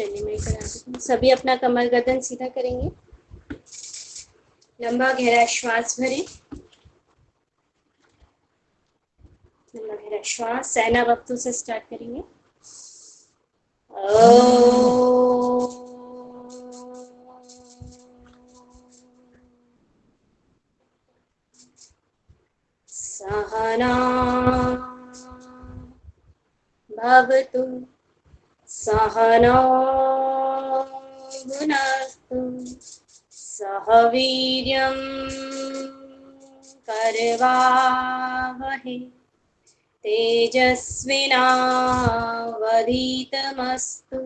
चलिए मैं करा देती हूँ। सभी अपना कमर गर्दन सीधा करेंगे, लंबा गहरा श्वास भरें, लंबा गहरा श्वास सहना वक्तों से स्टार्ट करेंगे। सहना भवतु सहनौ भुनस्तु सह वीर्यं करवावहै तेजस्विनावधीतमस्तु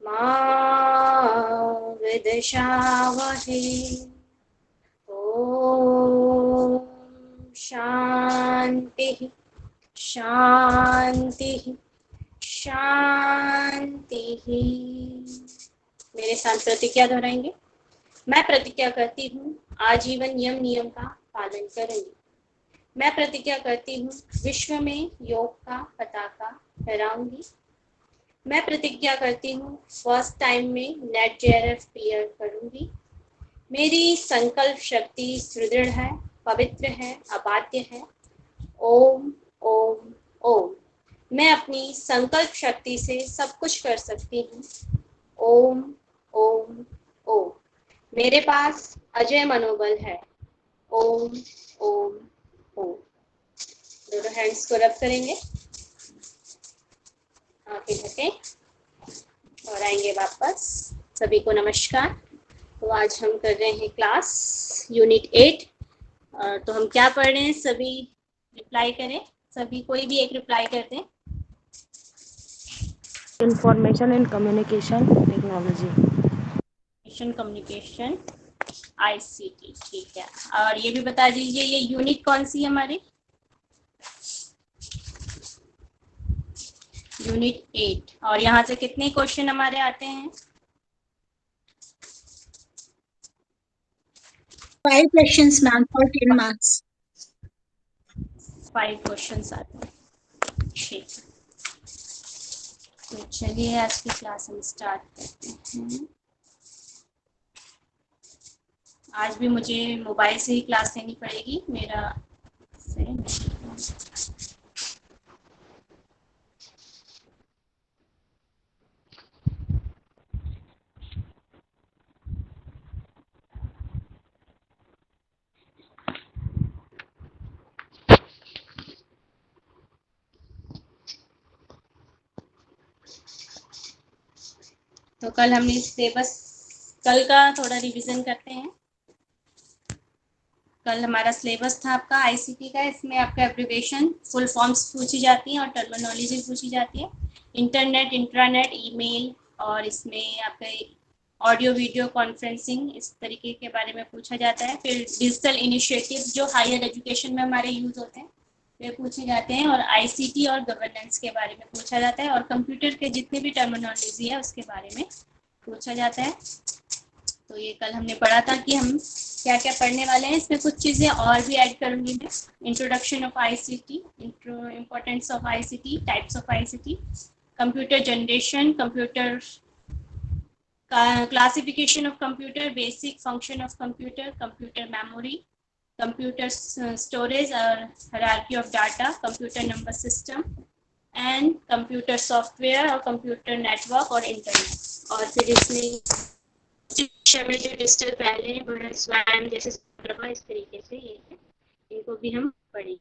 मा विद्विषावहै। ॐ शान्तिः शान्तिः शान्तिः। मेरे साथ प्रतिज्ञा दोहराएंगे। मैं प्रतिज्ञा करती हूँ आजीवन यम नियम का पालन करूंगी। मैं प्रतिज्ञा करती हूँ विश्व में योग का पताका फहराऊंगी। मैं प्रतिज्ञा करती हूँ फर्स्ट टाइम में नेट जेआरएफ क्लियर करूंगी। मेरी संकल्प शक्ति सुदृढ़ है, पवित्र है, अबाध्य है। ओम ओम ओम। मैं अपनी संकल्प शक्ति से सब कुछ कर सकती हूँ। ओम ओम ओम। मेरे पास अजय मनोबल है। ओम ओम ओम। दोनों हैंड्स को रब करेंगे, आंखें ढकें और आएंगे वापस। सभी को नमस्कार। तो आज हम कर रहे हैं क्लास यूनिट 8। तो हम क्या पढ़ रहे हैं, सभी रिप्लाई करें। सभी कोई भी एक रिप्लाई कर दें। Information and communication technology, communication ICT. ठीक है, और ये भी बता दीजिए ये यूनिट कौन सी है हमारी? यूनिट 8। और यहाँ से कितने क्वेश्चन हमारे आते हैं? 5 questions, ma'am, for 10 marks. 5 question आते हैं। ठीक, तो चलिए आज की क्लास हम स्टार्ट करते हैं। आज भी मुझे मोबाइल से ही क्लास लेनी पड़ेगी, मेरा से तो कल हमने सिलेबस, कल का थोड़ा रिवीजन करते हैं। कल हमारा सिलेबस था आपका आईसीटी का। इसमें आपका एब्रिविएशन, फुल फॉर्म्स पूछी जाती हैं और टर्मिनोलॉजी पूछी जाती है। इंटरनेट, इंट्रानेट, ईमेल, और इसमें आपका ऑडियो वीडियो कॉन्फ्रेंसिंग, इस तरीके के बारे में पूछा जाता है। फिर डिजिटल इनिशिएटिव जो हायर एजुकेशन में हमारे यूज होते हैं वे पूछे जाते हैं, और आईसीटी और गवर्नेंस के बारे में पूछा जाता है, और कंप्यूटर के जितने भी टर्मिनोलॉजी है उसके बारे में पूछा जाता है। तो ये कल हमने पढ़ा था कि हम क्या क्या पढ़ने वाले हैं। इसमें कुछ चीज़ें और भी ऐड करूंगी मैं। Introduction of ICT, importance of ICT, types of ICT, computer generation, computer classification of computer, basic function of computer, computer memory, computer storage और hierarchy of data, computer number system and computer software, और computer network और internet. और फिर इसमें में जो digital पहले हैं, बड़ा स्वयं जैसे इस तरीके से ये है, इनको भी हम पढ़ेंगे।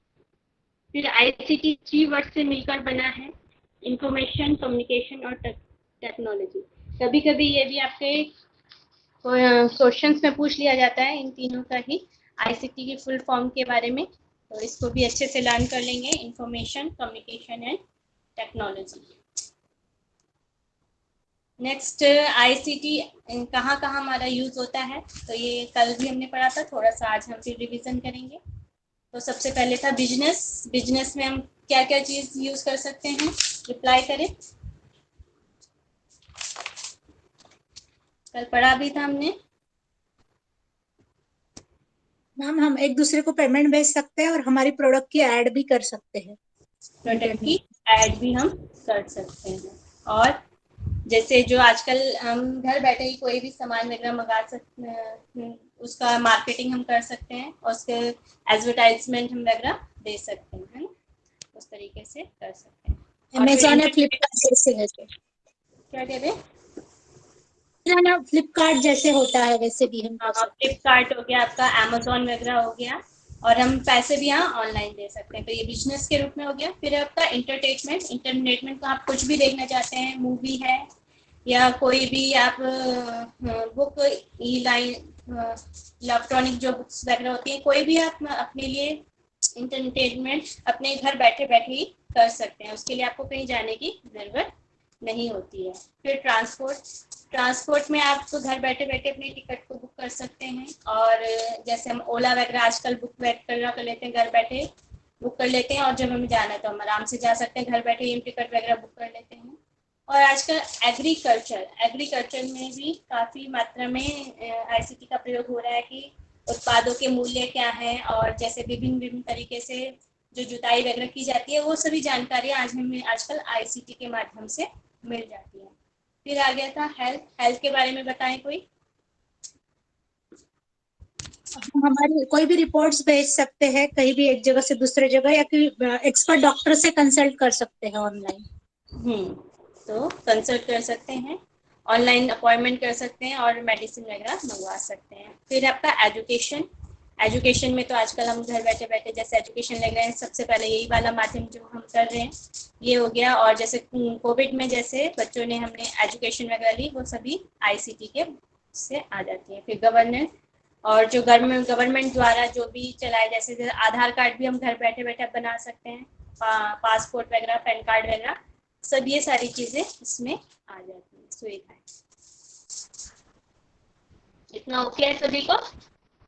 फिर आईसीटी 3 वर्ड से मिलकर बना है, इंफॉर्मेशन, कम्युनिकेशन और टेक्नोलॉजी। कभी कभी ये भी आपके क्वेश्चंस में पूछ लिया जाता है, इन तीनों का ही आईसीटी की फुल फॉर्म के बारे में। तो इसको भी अच्छे से लर्न कर लेंगे, information, communication and technology. Next, ICT कहाँ कहाँ हमारा यूज होता है, तो ये कल भी हमने पढ़ा था, थोड़ा सा आज हम फिर रिवीजन करेंगे। तो सबसे पहले था बिजनेस। बिजनेस में हम क्या क्या चीज यूज कर सकते हैं, रिप्लाई करें। कल पढ़ा भी था हमने। मैम, हम एक दूसरे को पेमेंट भेज सकते हैं और हमारी प्रोडक्ट की ऐड भी कर सकते हैं। प्रोडक्ट की ऐड भी हम कर सकते हैं। और जैसे जो आजकल हम घर बैठे ही कोई भी सामान वगैरह मंगा सकते हैं, उसका मार्केटिंग हम कर सकते हैं और उसके एडवर्टाइजमेंट हम वगैरह दे सकते हैं, है ना, उस तरीके से कर सकते हैं। और फिर अमेजोन या फ्लिपकार्ट जैसे है जो। क्या कह रहे हैं? ना फ्लिपकार्ट जैसे होता है वैसे भी हम कर हाँ, सकते हैं। फ्लिपकार्ट हो गया आपका, अमेजोन वगैरह हो गया, और हम पैसे भी यहाँ ऑनलाइन दे सकते हैं, तो ये बिजनेस के रूप में हो गया। फिर आपका इंटरटेनमेंट को आप कुछ भी देखना चाहते हैं, मूवी है या कोई भी आप बुक, ई लाइन, इलेक्ट्रॉनिक जो बुक्स वगैरह होती हैं, कोई भी आप अपने लिए इंटरटेनमेंट अपने घर बैठे बैठे ही कर सकते हैं, उसके लिए आपको कहीं जाने की ज़रूरत नहीं होती है। फिर ट्रांसपोर्ट में आप तो घर बैठे बैठे अपनी टिकट को बुक कर सकते हैं, और जैसे हम ओला वगैरह आजकल बुक वगैरह कर लेते हैं, घर बैठे बुक कर लेते हैं, और जब हमें जाना है तो हम आराम से जा सकते हैं, घर बैठे ही टिकट वगैरह बुक कर लेते हैं। और आजकल एग्रीकल्चर में भी काफ़ी मात्रा में आईसीटी का प्रयोग हो रहा है कि उत्पादों के मूल्य क्या है, और जैसे विभिन्न विभिन्न तरीके से जो जुताई वगैरह की जाती है, वो सभी जानकारी आज हमें आजकल आईसीटी के माध्यम से मिल जाती है। फिर आ गया था हेल्थ के बारे में बताएं कोई। हम हमारी कोई भी रिपोर्ट्स भेज सकते हैं कहीं भी, एक जगह से दूसरे जगह, या कोई एक्सपर्ट डॉक्टर से कंसल्ट कर सकते हैं ऑनलाइन। तो कंसल्ट कर सकते हैं, ऑनलाइन अपॉइंटमेंट कर सकते हैं, और मेडिसिन वगैरह मंगवा सकते हैं। फिर आपका एजुकेशन में तो आजकल हम घर बैठे बैठे जैसे एजुकेशन ले रहे हैं, सबसे पहले यही वाला माध्यम जो हम कर रहे हैं ये हो गया। और जैसे कोविड में जैसे बच्चों ने हमने एजुकेशन वगैरह ली, वो सभी आईसीटी के से आ जाती है। फिर गवर्नेंस, और जो गवर्नमेंट द्वारा जो भी चलाए, जैसे आधार कार्ड भी हम घर बैठे बैठे बना सकते हैं, पासपोर्ट वगैरह, पैन कार्ड वगैरह, सब ये सारी चीजें इसमें आ जाती हैं, सुविधाएं। इतना ओके है सभी को?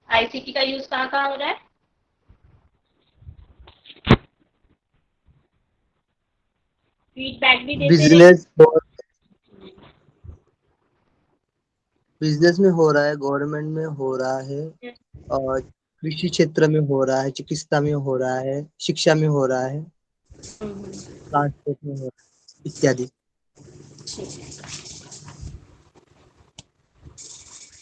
आईसीटी का यूज कहाँ कहाँ हो रहा है? फीडबैक भी देते रहिए। बिजनेस बिजनेस में हो रहा है, गवर्नमेंट में हो रहा है, और कृषि क्षेत्र में हो रहा है, चिकित्सा में हो रहा है, शिक्षा में हो रहा है, ट्रांसपोर्ट में हो रहा है, इत्यादि। ठीक है।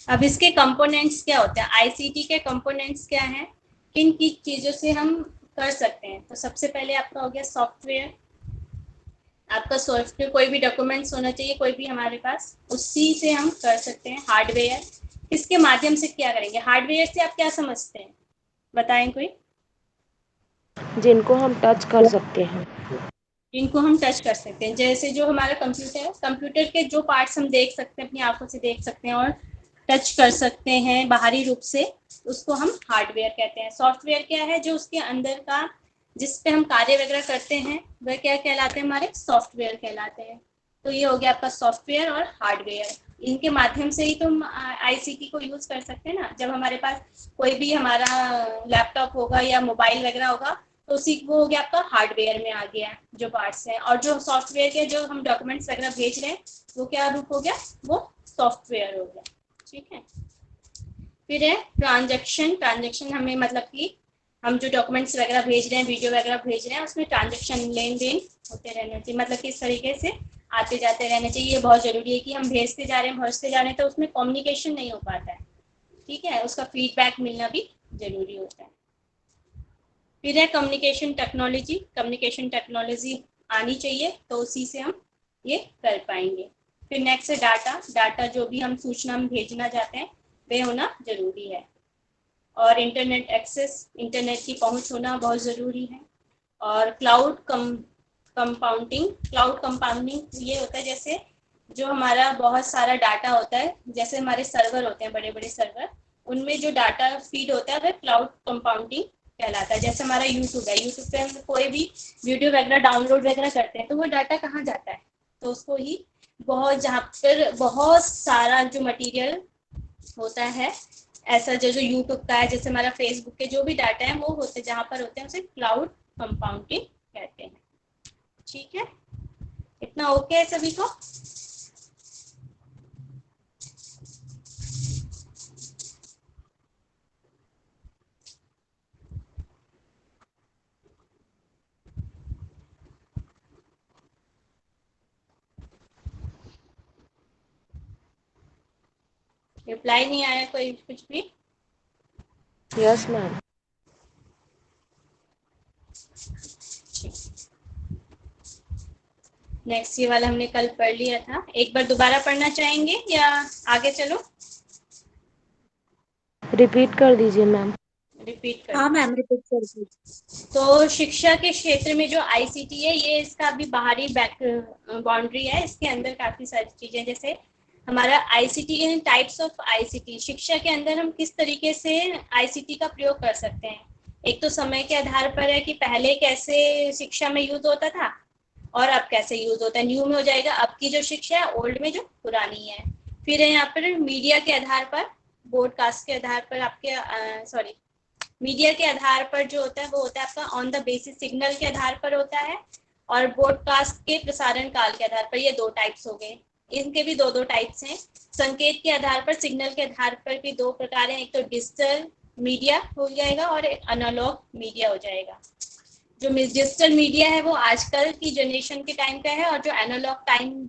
अब इसके कंपोनेंट्स क्या होते हैं, आईसीटी के कंपोनेंट्स क्या हैं, किन किन चीज़ों से हम कर सकते हैं? तो सबसे पहले आपका हो गया सॉफ्टवेयर। आपका सॉफ्टवेयर, कोई भी डॉक्यूमेंट्स होना चाहिए कोई भी हमारे पास, उसी से हम कर सकते हैं। हार्डवेयर, किसके माध्यम से क्या करेंगे? हार्डवेयर से आप क्या समझते हैं, बताएं कोई। जिनको हम टच कर सकते हैं। इनको हम टच कर सकते हैं, जैसे जो हमारा कंप्यूटर है, कंप्यूटर के जो पार्ट्स हम देख सकते हैं, अपनी आंखों से देख सकते हैं और टच कर सकते हैं बाहरी रूप से, उसको हम हार्डवेयर कहते हैं। सॉफ्टवेयर क्या है? जो उसके अंदर का, जिस पे हम कार्य वगैरह करते हैं, वह क्या कहलाते हैं? हमारे सॉफ्टवेयर कहलाते हैं। तो ये हो गया आपका सॉफ्टवेयर और हार्डवेयर। इनके माध्यम से ही तो हम आईसीटी को यूज कर सकते हैं ना। जब हमारे पास कोई भी हमारा लैपटॉप होगा या मोबाइल वगैरह होगा, तो उसी वो हो गया आपका हार्डवेयर में आ गया जो पार्ट्स हैं, और जो सॉफ्टवेयर के जो हम डॉक्यूमेंट्स वगैरह भेज रहे हैं, वो क्या रूप हो गया? वो सॉफ्टवेयर हो गया। ठीक है। फिर है ट्रांजेक्शन हमें मतलब कि हम जो डॉक्यूमेंट्स वगैरह भेज रहे हैं, वीडियो वगैरह भेज रहे हैं, उसमें ट्रांजेक्शन, लेन देन होते रहना चाहिए, मतलब कि इस तरीके से आते जाते रहना चाहिए। ये बहुत जरूरी है कि हम भेजते जा रहे हैं, भजते जा रहे हैं, तो उसमें कम्युनिकेशन नहीं हो पाता है। ठीक है, उसका फीडबैक मिलना भी जरूरी होता है। फिर है कम्युनिकेशन टेक्नोलॉजी आनी चाहिए, तो उसी से हम ये कर पाएंगे। फिर नेक्स्ट है डाटा जो भी हम सूचना हम भेजना चाहते हैं, वह होना जरूरी है। और इंटरनेट की पहुंच होना बहुत ज़रूरी है। और क्लाउड कंपाउंडिंग ये होता है, जैसे जो हमारा बहुत सारा डाटा होता है, जैसे हमारे सर्वर होते हैं, बड़े बड़े सर्वर, उनमें जो डाटा फीड होता है वह क्लाउड कंपाउंडिंग कहलाता है। जैसे हमारा यूट्यूब है, यूट्यूब पे हम कोई भी वीडियो वगैरह डाउनलोड वगैरह करते हैं, तो वो डाटा कहाँ जाता है? तो उसको ही बहुत, जहाँ पर बहुत सारा जो मटेरियल होता है, ऐसा जो जो यूट्यूब का है, जैसे हमारा फेसबुक के जो भी डाटा है, वो होते जहाँ पर होते हैं, उसे क्लाउड कंपाउंडिंग कहते हैं। ठीक है, इतना ओके है सभी को? रिप्लाई नहीं आया कोई कुछ भी? Yes ma'am. नेक्स्ट ये वाला हमने कल पढ़ लिया था, एक बार दोबारा पढ़ना चाहेंगे या आगे चलो? रिपीट कर दीजिए मैम। रिपीट हाँ कर। मैम, रिपीट कर दीजिए। तो शिक्षा के क्षेत्र में जो आईसीटी है, ये इसका अभी बाहरी बैक बाउंड्री है। इसके अंदर काफी सारी चीजें, जैसे हमारा ICT in types of ICT, शिक्षा के अंदर हम किस तरीके से आईसीटी का प्रयोग कर सकते हैं। एक तो समय के आधार पर है कि पहले कैसे शिक्षा में यूज होता था और अब कैसे यूज होता है। न्यू में हो जाएगा अब की जो शिक्षा है, ओल्ड में जो पुरानी है। फिर है यहाँ पर मीडिया के आधार पर, ब्रॉडकास्ट के आधार पर, आपके मीडिया के आधार पर जो होता है वो होता है आपका ऑन द बेसिस सिग्नल के आधार पर होता है, और ब्रॉडकास्ट के प्रसारण काल के आधार पर। ये दो टाइप्स हो गए, इनके भी दो टाइप्स हैं। संकेत के आधार पर, सिग्नल के आधार पर भी दो प्रकार हैं, एक तो डिजिटल मीडिया हो जाएगा और एक एनालॉग मीडिया हो जाएगा। जो डिजिटल मीडिया है वो आजकल की जनरेशन के टाइम का है, और जो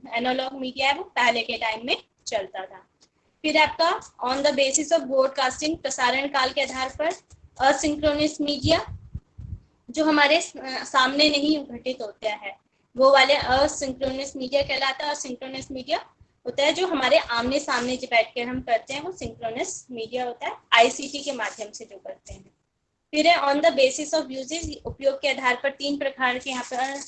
एनालॉग मीडिया है वो पहले के टाइम में चलता था। फिर आपका on the basis of broadcasting, प्रसारण काल के आधार पर असिंक्रोनस मीडिया, जो हमारे सामने नहीं घटित होता है, वो वाले असिंक्रोनस मीडिया कहलाता है। असिंक्रोनस मीडिया होता है जो हमारे आमने सामने जो बैठ कर हम करते हैं, वो सिंक्रोनस मीडिया होता है, आईसीटी के माध्यम से जो करते हैं। फिर है on the basis of usage, उपयोग के आधार पर तीन प्रकार के यहाँ पर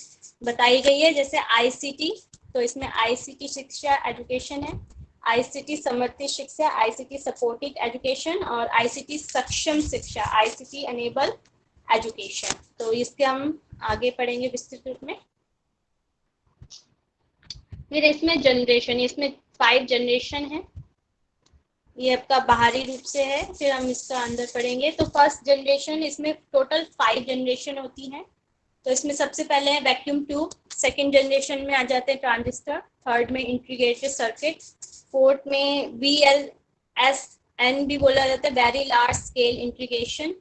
बताई गई है। जैसे आईसीटी, तो इसमें आईसीटी शिक्षा एजुकेशन है, आईसीटी समर्थित शिक्षा, आईसीटी सपोर्टेड एजुकेशन, और आईसीटी सक्षम शिक्षा, आईसीटी एनेबल एजुकेशन। तो इसके हम आगे पढ़ेंगे विस्तृत रूप में। फिर इसमें जनरेशन, इसमें 5 जनरेशन है, ये आपका बाहरी रूप से है। फिर हम इसका अंदर पढ़ेंगे। तो फर्स्ट जनरेशन, इसमें टोटल 5 जनरेशन होती हैं। तो इसमें सबसे पहले है वैक्यूम ट्यूब, सेकेंड जनरेशन में आ जाते हैं ट्रांजिस्टर, थर्ड में इंटीग्रेटेड सर्किट, फोर्थ में VLSN भी बोला जाता है, वेरी लार्ज स्केल इंटीग्रेशन,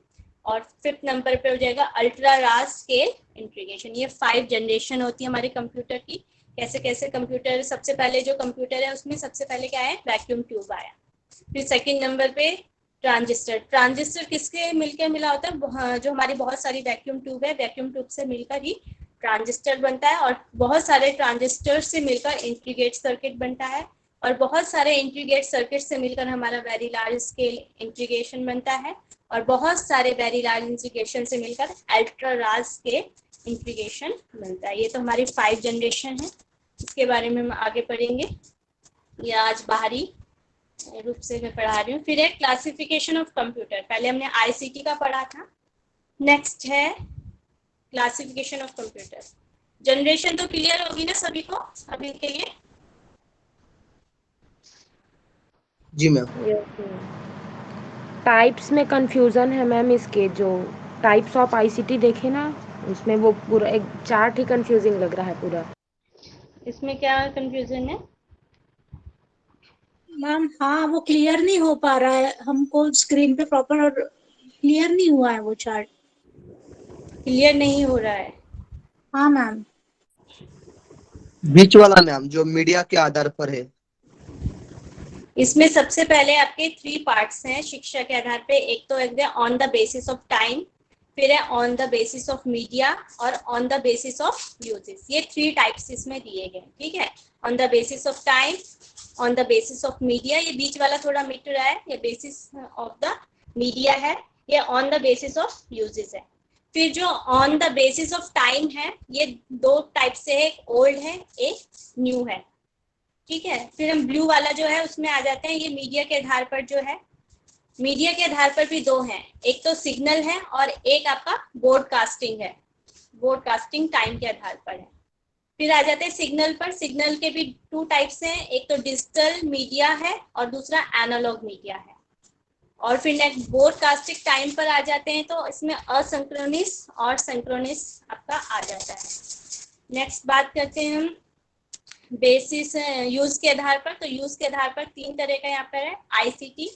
और फिफ्थ नंबर पे हो जाएगा अल्ट्रा लार्ज स्केल इंटीग्रेशन। ये 5 जनरेशन होती है हमारे कंप्यूटर की। कैसे कैसे कंप्यूटर, सबसे पहले जो कंप्यूटर है उसमें सबसे पहले क्या है, वैक्यूम ट्यूब आया। फिर सेकंड नंबर पे ट्रांजिस्टर। ट्रांजिस्टर किसके मिलकर मिला होता है, जो हमारी बहुत सारी वैक्यूम ट्यूब है, वैक्यूम ट्यूब से मिलकर ही ट्रांजिस्टर बनता है, और बहुत सारे ट्रांजिस्टर से मिलकर इंटीग्रेटेड सर्किट बनता है, और बहुत सारे इंटीग्रेटेड सर्किट से मिलकर हमारा वेरी लार्ज स्केल इंटीग्रेशन बनता है, और बहुत सारे वेरी लार्ज इंटीग्रेशन से मिलकर अल्ट्रा लार्ज स्केल इंटीग्रेशन बनता है। ये तो हमारी 5 जनरेशन है, इसके बारे में हम आगे पढ़ेंगे। ये आज बाहरी रूप से मैं पढ़ा रही हूँ। फिर है क्लासिफिकेशन ऑफ कंप्यूटर, पहले हमने आईसीटी का पढ़ा था, नेक्स्ट है क्लासिफिकेशन ऑफ कंप्यूटर। जनरेशन तो क्लियर होगी ना सभी को अभी के लिए? जी मैम। टाइप्स में कंफ्यूजन है मैम, इसके जो टाइप्स ऑफ आईसीटी देखे ना, उसमें वो पूरा एक चार्ट ही कंफ्यूजिंग लग रहा है पूरा। इसमें क्या कंफ्यूजन है? मैम हाँ, वो क्लियर नहीं हो पा रहा है हमको स्क्रीन पे प्रॉपर, और क्लियर नहीं हुआ है वो चार्ट। क्लियर नहीं हो रहा है? हाँ मैम। बीच वाला मैम जो मीडिया के आधार पर है। इसमें सबसे पहले आपके 3 पार्ट्स हैं शिक्षा के आधार पे। एक तो है on the basis of time, फिर है on the basis of media, और on the basis of uses. ये 3 टाइप्स इसमें दिए गए, ठीक है। On the basis of time, on the basis of media, ये बीच वाला थोड़ा मिट रहा है, ये बेसिस ऑफ द मीडिया है, ये on the basis of uses है। फिर जो on the basis of time है, ये 2 टाइप से है, एक ओल्ड है, एक न्यू है, ठीक है। फिर हम ब्लू वाला जो है उसमें आ जाते हैं, ये मीडिया के आधार पर जो है। मीडिया के आधार पर भी 2 हैं, एक तो सिग्नल है और एक आपका ब्रॉडकास्टिंग है, ब्रॉडकास्टिंग टाइम के आधार पर है। फिर आ जाते हैं सिग्नल पर। सिग्नल के भी 2 टाइप्स हैं, एक तो डिजिटल मीडिया है और दूसरा एनालॉग मीडिया है। और फिर नेक्स्ट ब्रॉडकास्टिंग टाइम पर आ जाते हैं, तो इसमें असंक्रोनिस और सिंक्रोनिस आपका आ जाता है। नेक्स्ट बात करते हैं हम बेसिस यूज के आधार पर। तो यूज के आधार पर 3 तरह का यहाँ पर है, आईसीटी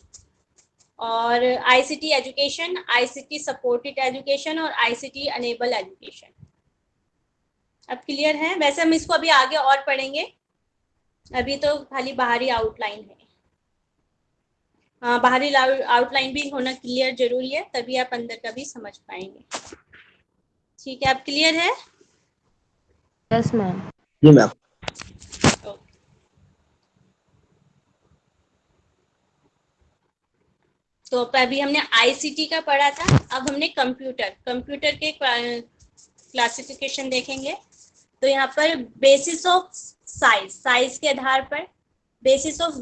और ICT education, ICT supported education और आईसीटी अनेबल एजुकेशन। अब क्लियर है? वैसे हम इसको अभी आगे और पढ़ेंगे, अभी तो खाली बाहरी आउटलाइन है। बाहरी आउटलाइन भी होना क्लियर जरूरी है, तभी आप अंदर का भी समझ पाएंगे। ठीक है, आप क्लियर है? Yes ma'am. जी मैम। तो अभी हमने आईसीटी का पढ़ा था, अब हमने कंप्यूटर के क्लासिफिकेशन देखेंगे। तो यहाँ पर बेसिस ऑफ साइज के आधार पर, बेसिस ऑफ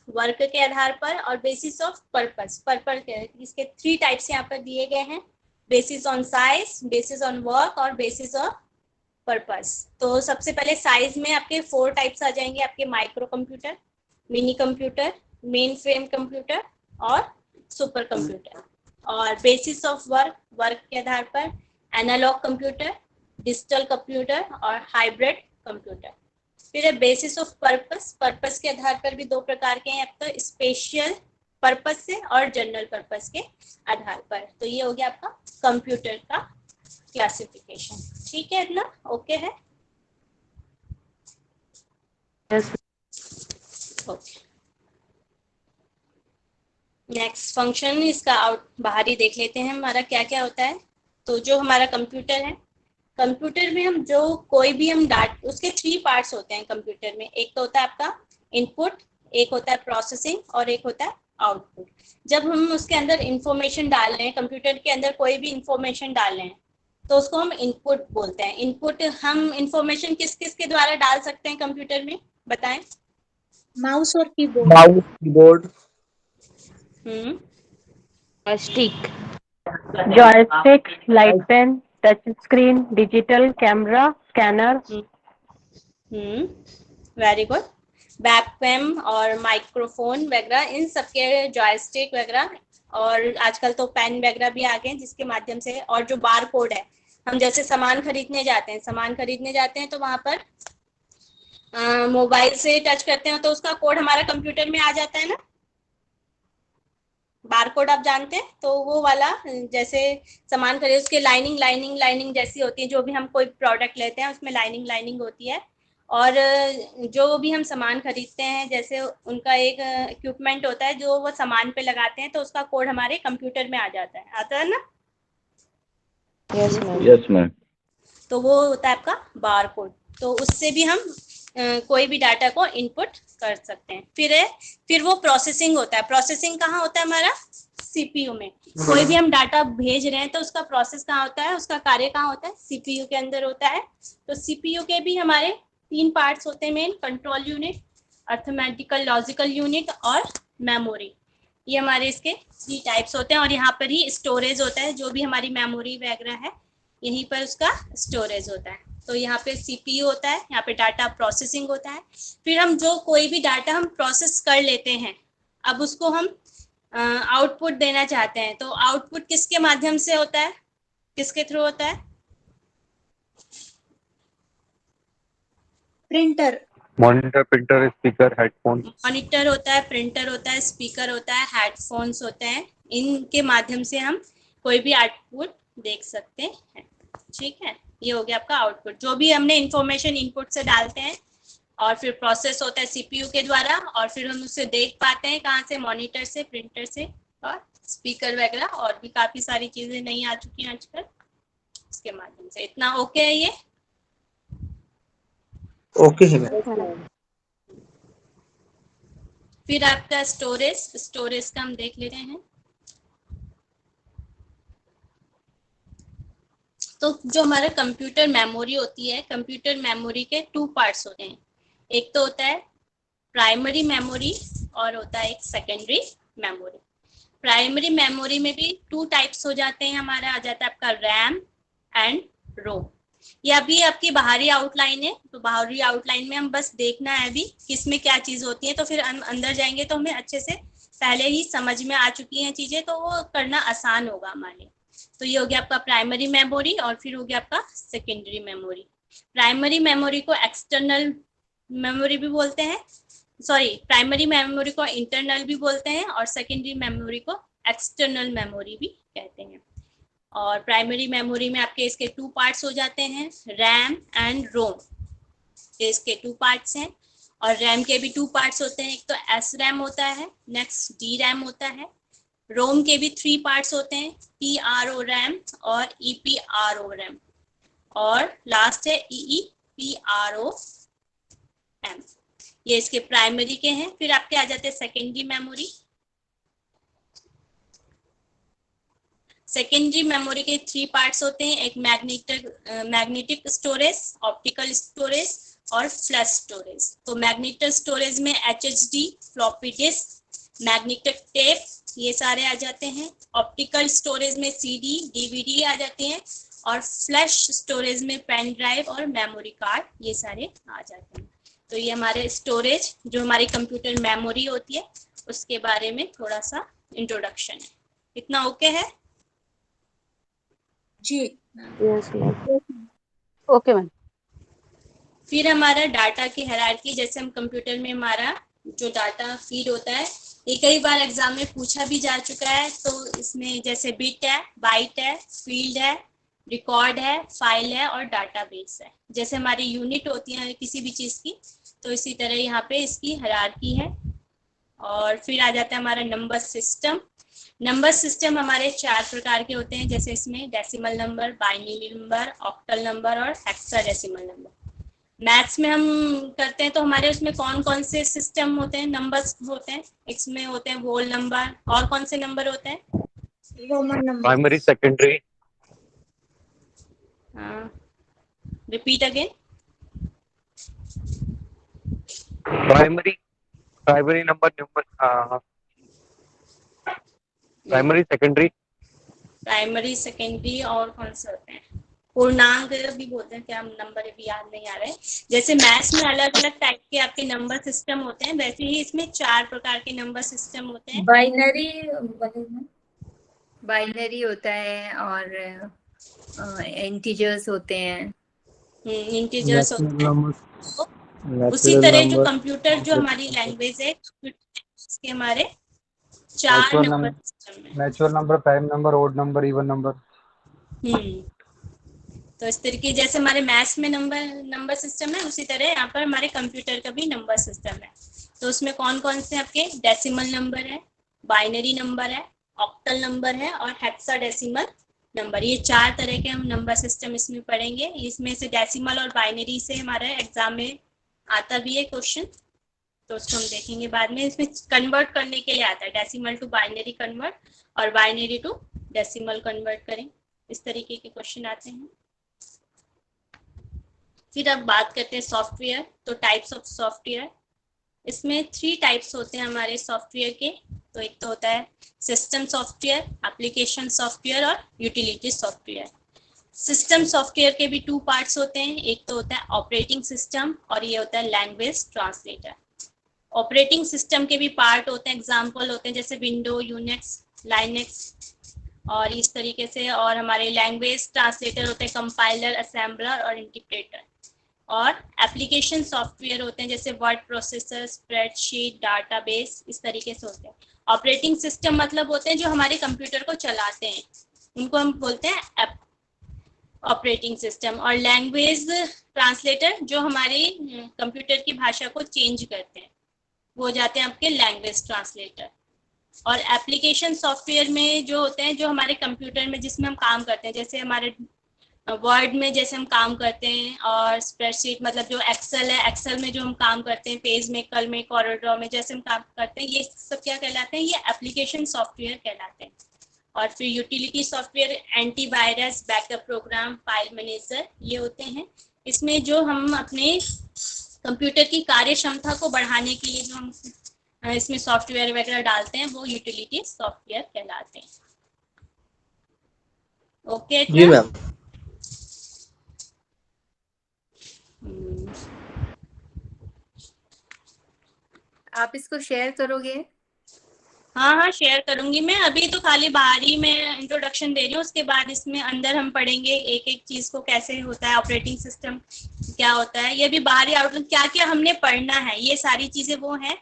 वर्क के आधार पर, और बेसिस ऑफ पर्पस के, इसके 3 टाइप्स यहाँ पर दिए गए हैं। Basis on size, basis on work और बेसिस ऑफ पर्पस। तो सबसे पहले साइज में आपके 4 टाइप्स आ जाएंगे आपके, micro computer, mini computer, main frame computer और सुपर कंप्यूटर। और बेसिस ऑफ वर्क के आधार पर एनालॉग कंप्यूटर, डिजिटल कंप्यूटर और हाइब्रिड कंप्यूटर। फिर है बेसिस ऑफ पर्पस के आधार पर भी 2 प्रकार के हैं, आपका स्पेशल पर्पस से और जनरल पर्पस के आधार पर। तो ये हो गया आपका कंप्यूटर का क्लासिफिकेशन। ठीक है इतना ओके है? यस। ओके, नेक्स्ट फंक्शन इसका बाहरी देख लेते हैं हमारा क्या क्या होता है। तो जो हमारा कंप्यूटर है, कंप्यूटर में हम जो कोई भी हम उसके 3 पार्ट्स होते हैं कंप्यूटर में। एक तो होता है आपका इनपुट, एक होता है प्रोसेसिंग और एक होता है आउटपुट। जब हम उसके अंदर इंफॉर्मेशन डाल रहे हैं, कंप्यूटर के अंदर कोई भी इंफॉर्मेशन डाल रहे हैं, तो उसको हम इनपुट बोलते हैं। इनपुट हम इंफॉर्मेशन किस किस के द्वारा डाल सकते हैं कंप्यूटर में, बताएं? माउस और keyboard. Mouse, keyboard, stick, joystick, light pen, touch screen, digital camera, scanner. Very good. बैक पैम और माइक्रोफोन वगैरह, इन सबके जॉयस्टिक वगैरह, और आजकल तो पेन वगैरह भी आ गए जिसके माध्यम से। और जो बार कोड है, हम जैसे सामान खरीदने जाते हैं तो वहां पर मोबाइल से टच करते हैं तो उसका कोड हमारा कंप्यूटर में आ जाता है ना, बार कोड आप जानते हैं। तो वो वाला जैसे सामान खरीदे, उसके लाइनिंग जैसी होती है। जो भी हम कोई प्रोडक्ट लेते हैं उसमें लाइनिंग होती है। और जो भी हम सामान खरीदते हैं, जैसे उनका एक इक्विपमेंट होता है जो वो सामान पे लगाते हैं, तो उसका कोड हमारे कंप्यूटर में आ जाता है, आता है ना? Yes ma'am. Yes ma'am. तो वो होता है आपका बार कोड। तो उससे भी हम कोई भी डाटा को इनपुट कर सकते हैं। फिर वो प्रोसेसिंग होता है। प्रोसेसिंग कहाँ होता है हमारा? सीपीयू में। कोई भी हम डाटा भेज रहे हैं तो उसका प्रोसेस कहाँ होता है, उसका कार्य कहाँ होता है? सीपीयू के अंदर होता है। तो सीपीयू के भी हमारे 3 पार्ट्स होते हैं main, control unit, arithmetical logical unit और मेमोरी। ये हमारे इसके 3 टाइप्स होते हैं। और यहाँ पर ही स्टोरेज होता है, जो भी हमारी मेमोरी वगैरह है यहीं पर उसका स्टोरेज होता है। तो यहाँ पे सीपीयू होता है, यहाँ पे डाटा प्रोसेसिंग होता है। फिर हम जो कोई भी डाटा हम प्रोसेस कर लेते हैं, अब उसको हम आउटपुट देना चाहते हैं, तो आउटपुट किसके माध्यम से होता है, किसके थ्रू होता है? Printer. Monitor, printer, speaker, headphone. Monitor होता है, प्रिंटर होता है, स्पीकर होता है, हेडफोन्स होते हैं। इनके माध्यम से हम कोई भी आउटपुट देख सकते हैं। ठीक है, ये हो गया आपका आउटपुट। जो भी हमने इंफॉर्मेशन इनपुट से डालते हैं और फिर प्रोसेस होता है सीपीयू के द्वारा, और फिर हम उसे देख पाते हैं कहाँ से? मॉनिटर से, प्रिंटर से और स्पीकर वगैरह, और भी काफी सारी चीजें नई आ चुकी हैं आजकल, इसके माध्यम से। इतना ओके है ये? ओके है मैम। फिर आपका स्टोरेज का हम देख लेते हैं। तो जो हमारा कंप्यूटर मेमोरी होती है, कंप्यूटर मेमोरी के 2 पार्ट्स होते हैं। एक तो होता है प्राइमरी मेमोरी और होता है एक सेकेंडरी मेमोरी। प्राइमरी मेमोरी में भी 2 टाइप्स हो जाते हैं हमारा, आ जाता है आपका रैम एंड रोम। ये अभी आपकी बाहरी आउटलाइन है, तो बाहरी आउटलाइन में हम बस देखना है अभी किसमें क्या चीज होती है। तो फिर अंदर जाएंगे तो हमें अच्छे से पहले ही समझ में आ चुकी हैं चीजें, तो वो करना आसान होगा हमारे लिए। तो ये हो गया आपका प्राइमरी मेमोरी, और फिर हो गया आपका सेकेंडरी मेमोरी। प्राइमरी मेमोरी को एक्सटर्नल मेमोरी भी बोलते हैं, प्राइमरी मेमोरी को इंटरनल भी बोलते हैं, और सेकेंडरी मेमोरी को एक्सटर्नल मेमोरी भी कहते हैं। और प्राइमरी मेमोरी में आपके इसके 2 पार्ट्स हो जाते हैं, रैम एंड रोम। इसके 2 पार्ट्स हैं। और रैम के भी 2 पार्ट्स होते हैं, एक तो एस रैम होता है, नेक्स्ट डी रैम होता है। रोम के भी 3 पार्ट्स होते हैं, पी आर ओ रैम और E P R O RAM, और लास्ट है E P R O M. ये इसके प्राइमरी के हैं। फिर आपके आ जाते हैं सेकेंडरी मेमोरी। सेकेंडरी मेमोरी के 3 पार्ट्स होते हैं, एक मैग्नेटिक स्टोरेज, ऑप्टिकल स्टोरेज और फ्लैश स्टोरेज। तो मैग्नेटिक स्टोरेज में HDD, floppy disk, magnetic tape, ये सारे आ जाते हैं। ऑप्टिकल स्टोरेज में CD, DVD आ जाते हैं, और फ्लैश स्टोरेज में पेन ड्राइव और मेमोरी कार्ड, ये सारे आ जाते हैं। तो ये हमारे स्टोरेज, जो हमारी कंप्यूटर मेमोरी होती है, उसके बारे में थोड़ा सा इंट्रोडक्शन है। इतना ओके है? जी। Yes ma'am. Okay ma'am. फिर हमारा डाटा की हायरार्की, जैसे हम कंप्यूटर में हमारा जो डाटा फीड होता है, ये कई बार एग्जाम में पूछा भी जा चुका है। तो इसमें जैसे बिट है, बाइट है, फील्ड है, रिकॉर्ड है, फाइल है और डाटाबेस है। जैसे हमारी यूनिट होती है किसी भी चीज़ की, तो इसी तरह यहाँ पे इसकी हायरार्की है। और फिर आ जाता है हमारा नंबर सिस्टम। नंबर सिस्टम हमारे 4 प्रकार के होते हैं, जैसे इसमें decimal number, binary number, octal number और हेक्साडेसिमल नंबर। मैथ्स में हम करते हैं तो हमारे उसमें कौन कौन से सिस्टम होते हैं, नंबर्स होते हैं। इसमें होते हैं होल नंबर, और कौन से नंबर होते हैं? Roman number. Primary, secondary. Repeat again. Primary number, primary, secondary. Primary, secondary और कौन से होते हैं? पूर्णांक भी बोलते हैं, क्या नंबर भी याद नहीं आ रहे हैं। जैसे मैथ्स में अलग अलग टाइप के आपके नंबर सिस्टम होते हैं, वैसे ही इसमें 4 प्रकार के नंबर सिस्टम होते हैं। बाइनरी होता है और इंटीजर्स होते हैं। इंटीजर्स होते नेचुरल हैं। नंबर, उसी नेचुरल तरह जो नंबर, कंप्यूटर, जो हमारी लैंग्वेज है, उसके हमारे 4 नंबर सिस्टम है। Natural number, prime number, odd number, even number. तो इस तरीके जैसे हमारे मैथ्स में नंबर सिस्टम है, उसी तरह यहाँ पर हमारे कंप्यूटर का भी नंबर सिस्टम है। तो उसमें कौन कौन से आपके डेसिमल नंबर है, बाइनरी नंबर है, ऑक्टल नंबर है और हेक्साडेसिमल नंबर। ये 4 तरह के हम नंबर सिस्टम इसमें पढ़ेंगे। इसमें से डेसिमल और बाइनरी से हमारे एग्जाम में आता भी है क्वेश्चन, तो उसको हम देखेंगे बाद में। इसमें कन्वर्ट करने के लिए आता है, डेसिमल टू बाइनरी कन्वर्ट और बाइनरी टू डेसिमल कन्वर्ट करें, इस तरीके के क्वेश्चन आते हैं। फिर अब बात करते हैं सॉफ्टवेयर। तो टाइप्स ऑफ सॉफ्टवेयर, इसमें 3 टाइप्स होते हैं हमारे सॉफ्टवेयर के। तो एक तो होता है सिस्टम सॉफ्टवेयर, एप्लीकेशन सॉफ्टवेयर और यूटिलिटी सॉफ्टवेयर। सिस्टम सॉफ्टवेयर के भी 2 पार्ट्स होते हैं, एक तो होता है ऑपरेटिंग सिस्टम और ये होता है लैंग्वेज ट्रांसलेटर। ऑपरेटिंग सिस्टम के भी पार्ट होते हैं, एग्जाम्पल होते हैं जैसे विंडो, यूनिक्स, लाइनक्स और इस तरीके से। और हमारे लैंग्वेज ट्रांसलेटर होते हैं कंपाइलर, असेंबलर और इंटीग्रेटर। और एप्लीकेशन सॉफ्टवेयर होते हैं जैसे वर्ड प्रोसेसर, स्प्रेडशीट, डाटाबेस, इस तरीके से होते हैं। ऑपरेटिंग सिस्टम मतलब होते हैं जो हमारे कंप्यूटर को चलाते हैं, उनको हम बोलते हैं ऑपरेटिंग सिस्टम। और लैंग्वेज ट्रांसलेटर जो हमारी कंप्यूटर की भाषा को चेंज करते हैं, वो हो जाते हैं आपके लैंग्वेज ट्रांसलेटर। और एप्लीकेशन सॉफ्टवेयर में जो होते हैं, जो हमारे कंप्यूटर में जिसमें हम काम करते हैं, जैसे हमारे वर्ड में जैसे हम काम करते हैं, और स्प्रेडशीट मतलब जो एक्सेल है, एक्सेल में जो हम काम करते हैं, पेज मेकर में, कॉरिडोर में जैसे हम काम करते हैं, ये सब क्या कहलाते हैं? ये एप्लीकेशन सॉफ्टवेयर कहलाते हैं। और फिर utility software, antivirus, backup program, file manager, ये होते हैं। इसमें जो हम अपने कंप्यूटर की कार्य क्षमता को बढ़ाने के लिए जो हम इसमें सॉफ्टवेयर वगैरह डालते हैं, वो यूटिलिटी सॉफ्टवेयर कहलाते हैं। ओके जी मैम। आप इसको शेयर करोगे? हाँ, शेयर करूंगी मैं। अभी तो खाली बाहरी में इंट्रोडक्शन दे रही हूँ, उसके बाद इसमें अंदर हम पढ़ेंगे एक एक चीज को, कैसे होता है ऑपरेटिंग सिस्टम, क्या होता है। ये भी बाहरी आउटलाइन, क्या क्या हमने पढ़ना है, ये सारी चीजें वो हैं,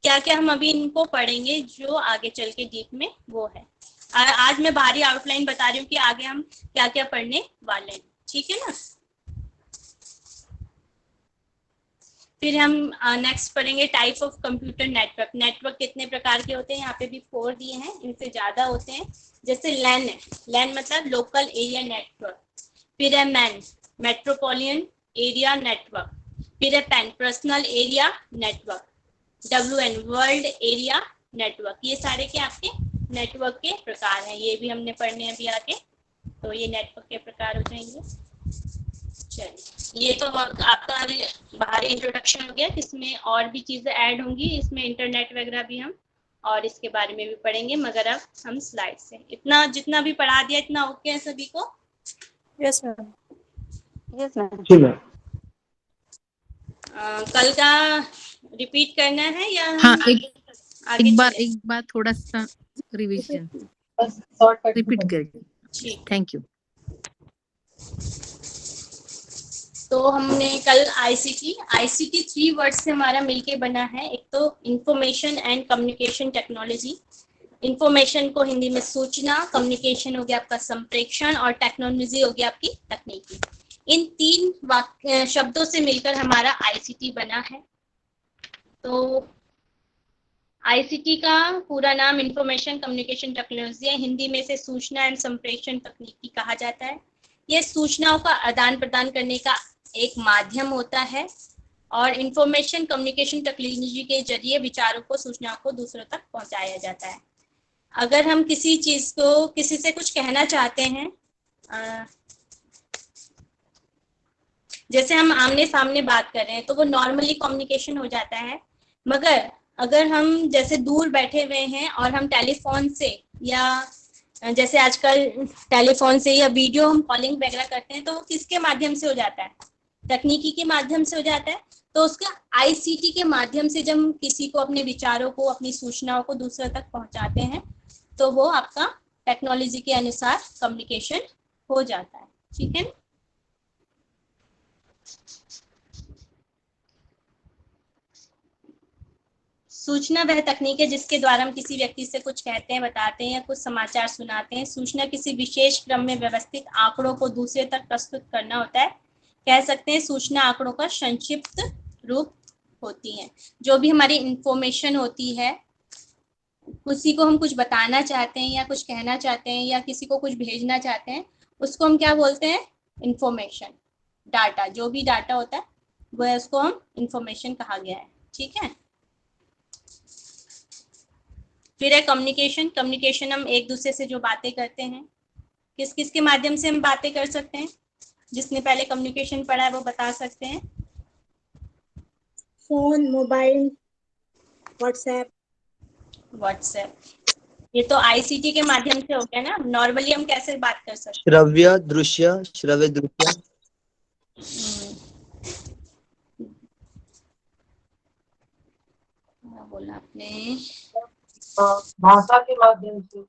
क्या क्या हम अभी इनको पढ़ेंगे जो आगे चल के डीप में वो है। आज मैं बाहरी आउटलाइन बता रही हूँ कि आगे हम क्या क्या पढ़ने वाले हैं, ठीक है ना। फिर हम नेक्स्ट पढ़ेंगे type of computer network. Network कितने प्रकार के होते हैं, यहाँ पे भी 4 दिए हैं, इनसे ज्यादा होते हैं। जैसे लैन है, लैन मतलब लोकल एरिया नेटवर्क। फिर है मैन, मेट्रोपॉलिटन एरिया नेटवर्क। फिर है pan, personal area network. WN, world area network. ये सारे के आपके नेटवर्क के प्रकार हैं, ये भी हमने पढ़ने अभी आगे। तो ये नेटवर्क के प्रकार हो जाएंगे। चलिए, ये तो आपका बाहरी इंट्रोडक्शन हो गया, इसमें और भी चीजें ऐड होंगी, इसमें इंटरनेट वगैरह भी हम और इसके बारे में भी पढ़ेंगे। मगर अब हम स्लाइड से इतना जितना भी पढ़ा दिया इतना ओके है सभी को? Yes ma'am. Yes ma'am. जी मैम। कल का रिपीट करना है या हाँ, आगे एक बार थोड़ा सा रिवीजन रिपीट करिए। ठीक, थैंक यू। तो हमने कल आईसीटी 3 वर्ड से हमारा मिलके बना है। एक तो information and communication technology. Information को हिंदी में सूचना, कम्युनिकेशन हो गया आपका संप्रेषण और टेक्नोलॉजी हो गया आपकी तकनीकी। इन 3 शब्दों से मिलकर हमारा आईसीटी बना है। तो आईसीटी का पूरा नाम इंफॉर्मेशन कम्युनिकेशन टेक्नोलॉजी है, हिंदी में से सूचना एवं संप्रेषण तकनीकी कहा जाता है। यह सूचनाओं का आदान प्रदान करने का एक माध्यम होता है और इंफॉर्मेशन कम्युनिकेशन टेक्नोलॉजी के जरिए विचारों को, सूचनाओं को दूसरों तक पहुंचाया जाता है। अगर हम किसी चीज को किसी से कुछ कहना चाहते हैं, जैसे हम आमने सामने बात कर रहे हैं तो वो नॉर्मली कम्युनिकेशन हो जाता है। मगर अगर हम जैसे दूर बैठे हुए हैं और हम टेलीफोन से या जैसे आजकल टेलीफोन से या वीडियो हम कॉलिंग वगैरह करते हैं तो वो किसके माध्यम से हो जाता है? तकनीकी के माध्यम से हो जाता है। तो उसका आईसीटी के माध्यम से जब हम किसी को अपने विचारों को, अपनी सूचनाओं को दूसरे तक पहुंचाते हैं तो वो आपका टेक्नोलॉजी के अनुसार कम्युनिकेशन हो जाता है। ठीक है। सूचना वह तकनीक है जिसके द्वारा हम किसी व्यक्ति से कुछ कहते हैं, बताते हैं या कुछ समाचार सुनाते हैं। सूचना किसी विशेष क्रम में व्यवस्थित आंकड़ों को दूसरे तक प्रस्तुत करना होता है। कह सकते हैं सूचना आंकड़ों का संक्षिप्त रूप होती है। जो भी हमारी इंफॉर्मेशन होती है, किसी को हम कुछ बताना चाहते हैं या कुछ कहना चाहते हैं या किसी को कुछ भेजना चाहते हैं, उसको हम क्या बोलते हैं? इंफॉर्मेशन। डाटा, जो भी डाटा होता है वह उसको हम इंफॉर्मेशन कहा गया है। ठीक है। फिर है कम्युनिकेशन। कम्युनिकेशन हम एक दूसरे से जो बातें करते हैं, किस किस के माध्यम से हम बातें कर सकते हैं? जिसने पहले कम्युनिकेशन पढ़ा है वो बता सकते हैं। Phone, mobile, WhatsApp. ये तो आईसीटी के माध्यम से हो गया ना। नॉर्मली हम कैसे बात कर सकते हैं? श्रव्य दृश्य, श्रव्य दृश्य। बोला आपने भाषा के माध्यम से।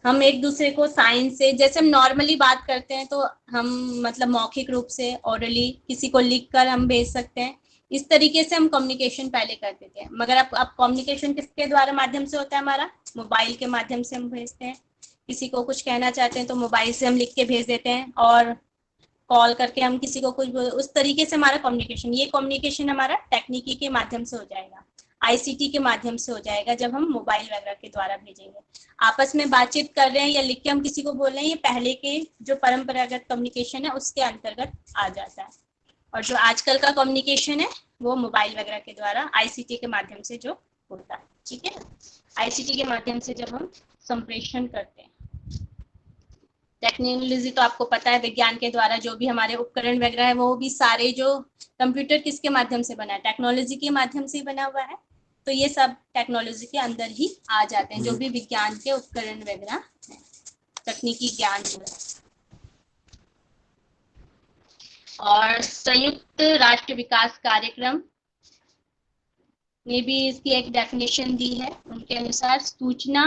हम एक दूसरे को साइन से, जैसे हम नॉर्मली बात करते हैं तो हम मतलब मौखिक रूप से, ओरली, किसी को लिखकर हम भेज सकते हैं। इस तरीके से हम कम्युनिकेशन पहले करते थे। मगर अब कम्युनिकेशन किसके द्वारा माध्यम से होता है? हमारा मोबाइल के माध्यम से हम भेजते हैं। किसी को कुछ कहना चाहते हैं तो मोबाइल से हम लिख के भेज देते हैं और कॉल करके हम किसी को कुछ, उस तरीके से हमारा कम्युनिकेशन, ये कम्युनिकेशन हमारा टेक्निकी के माध्यम से हो जाएगा, आईसीटी के माध्यम से हो जाएगा जब हम मोबाइल वगैरह के द्वारा भेजेंगे। आपस में बातचीत कर रहे हैं या लिख के हम किसी को बोल रहे हैं, ये पहले के जो परंपरागत कम्युनिकेशन है उसके अंतर्गत आ जाता है। और जो आजकल का कम्युनिकेशन है वो मोबाइल वगैरह के द्वारा आईसीटी के माध्यम से जो होता है। ठीक है। आईसीटी के माध्यम से जब हम संप्रेषण करते हैं। टेक्नोलॉजी तो आपको पता है, विज्ञान के द्वारा जो भी हमारे उपकरण वगैरह है वो भी सारे जो कंप्यूटर किसके माध्यम से बना है? टेक्नोलॉजी के माध्यम से बना हुआ है। तो ये सब टेक्नोलॉजी के अंदर ही आ जाते हैं, जो भी विज्ञान के उपकरण वगैरह हैं, तकनीकी ज्ञान जो है। और संयुक्त राष्ट्र विकास कार्यक्रम ने भी इसकी एक डेफिनेशन दी है। उनके अनुसार सूचना,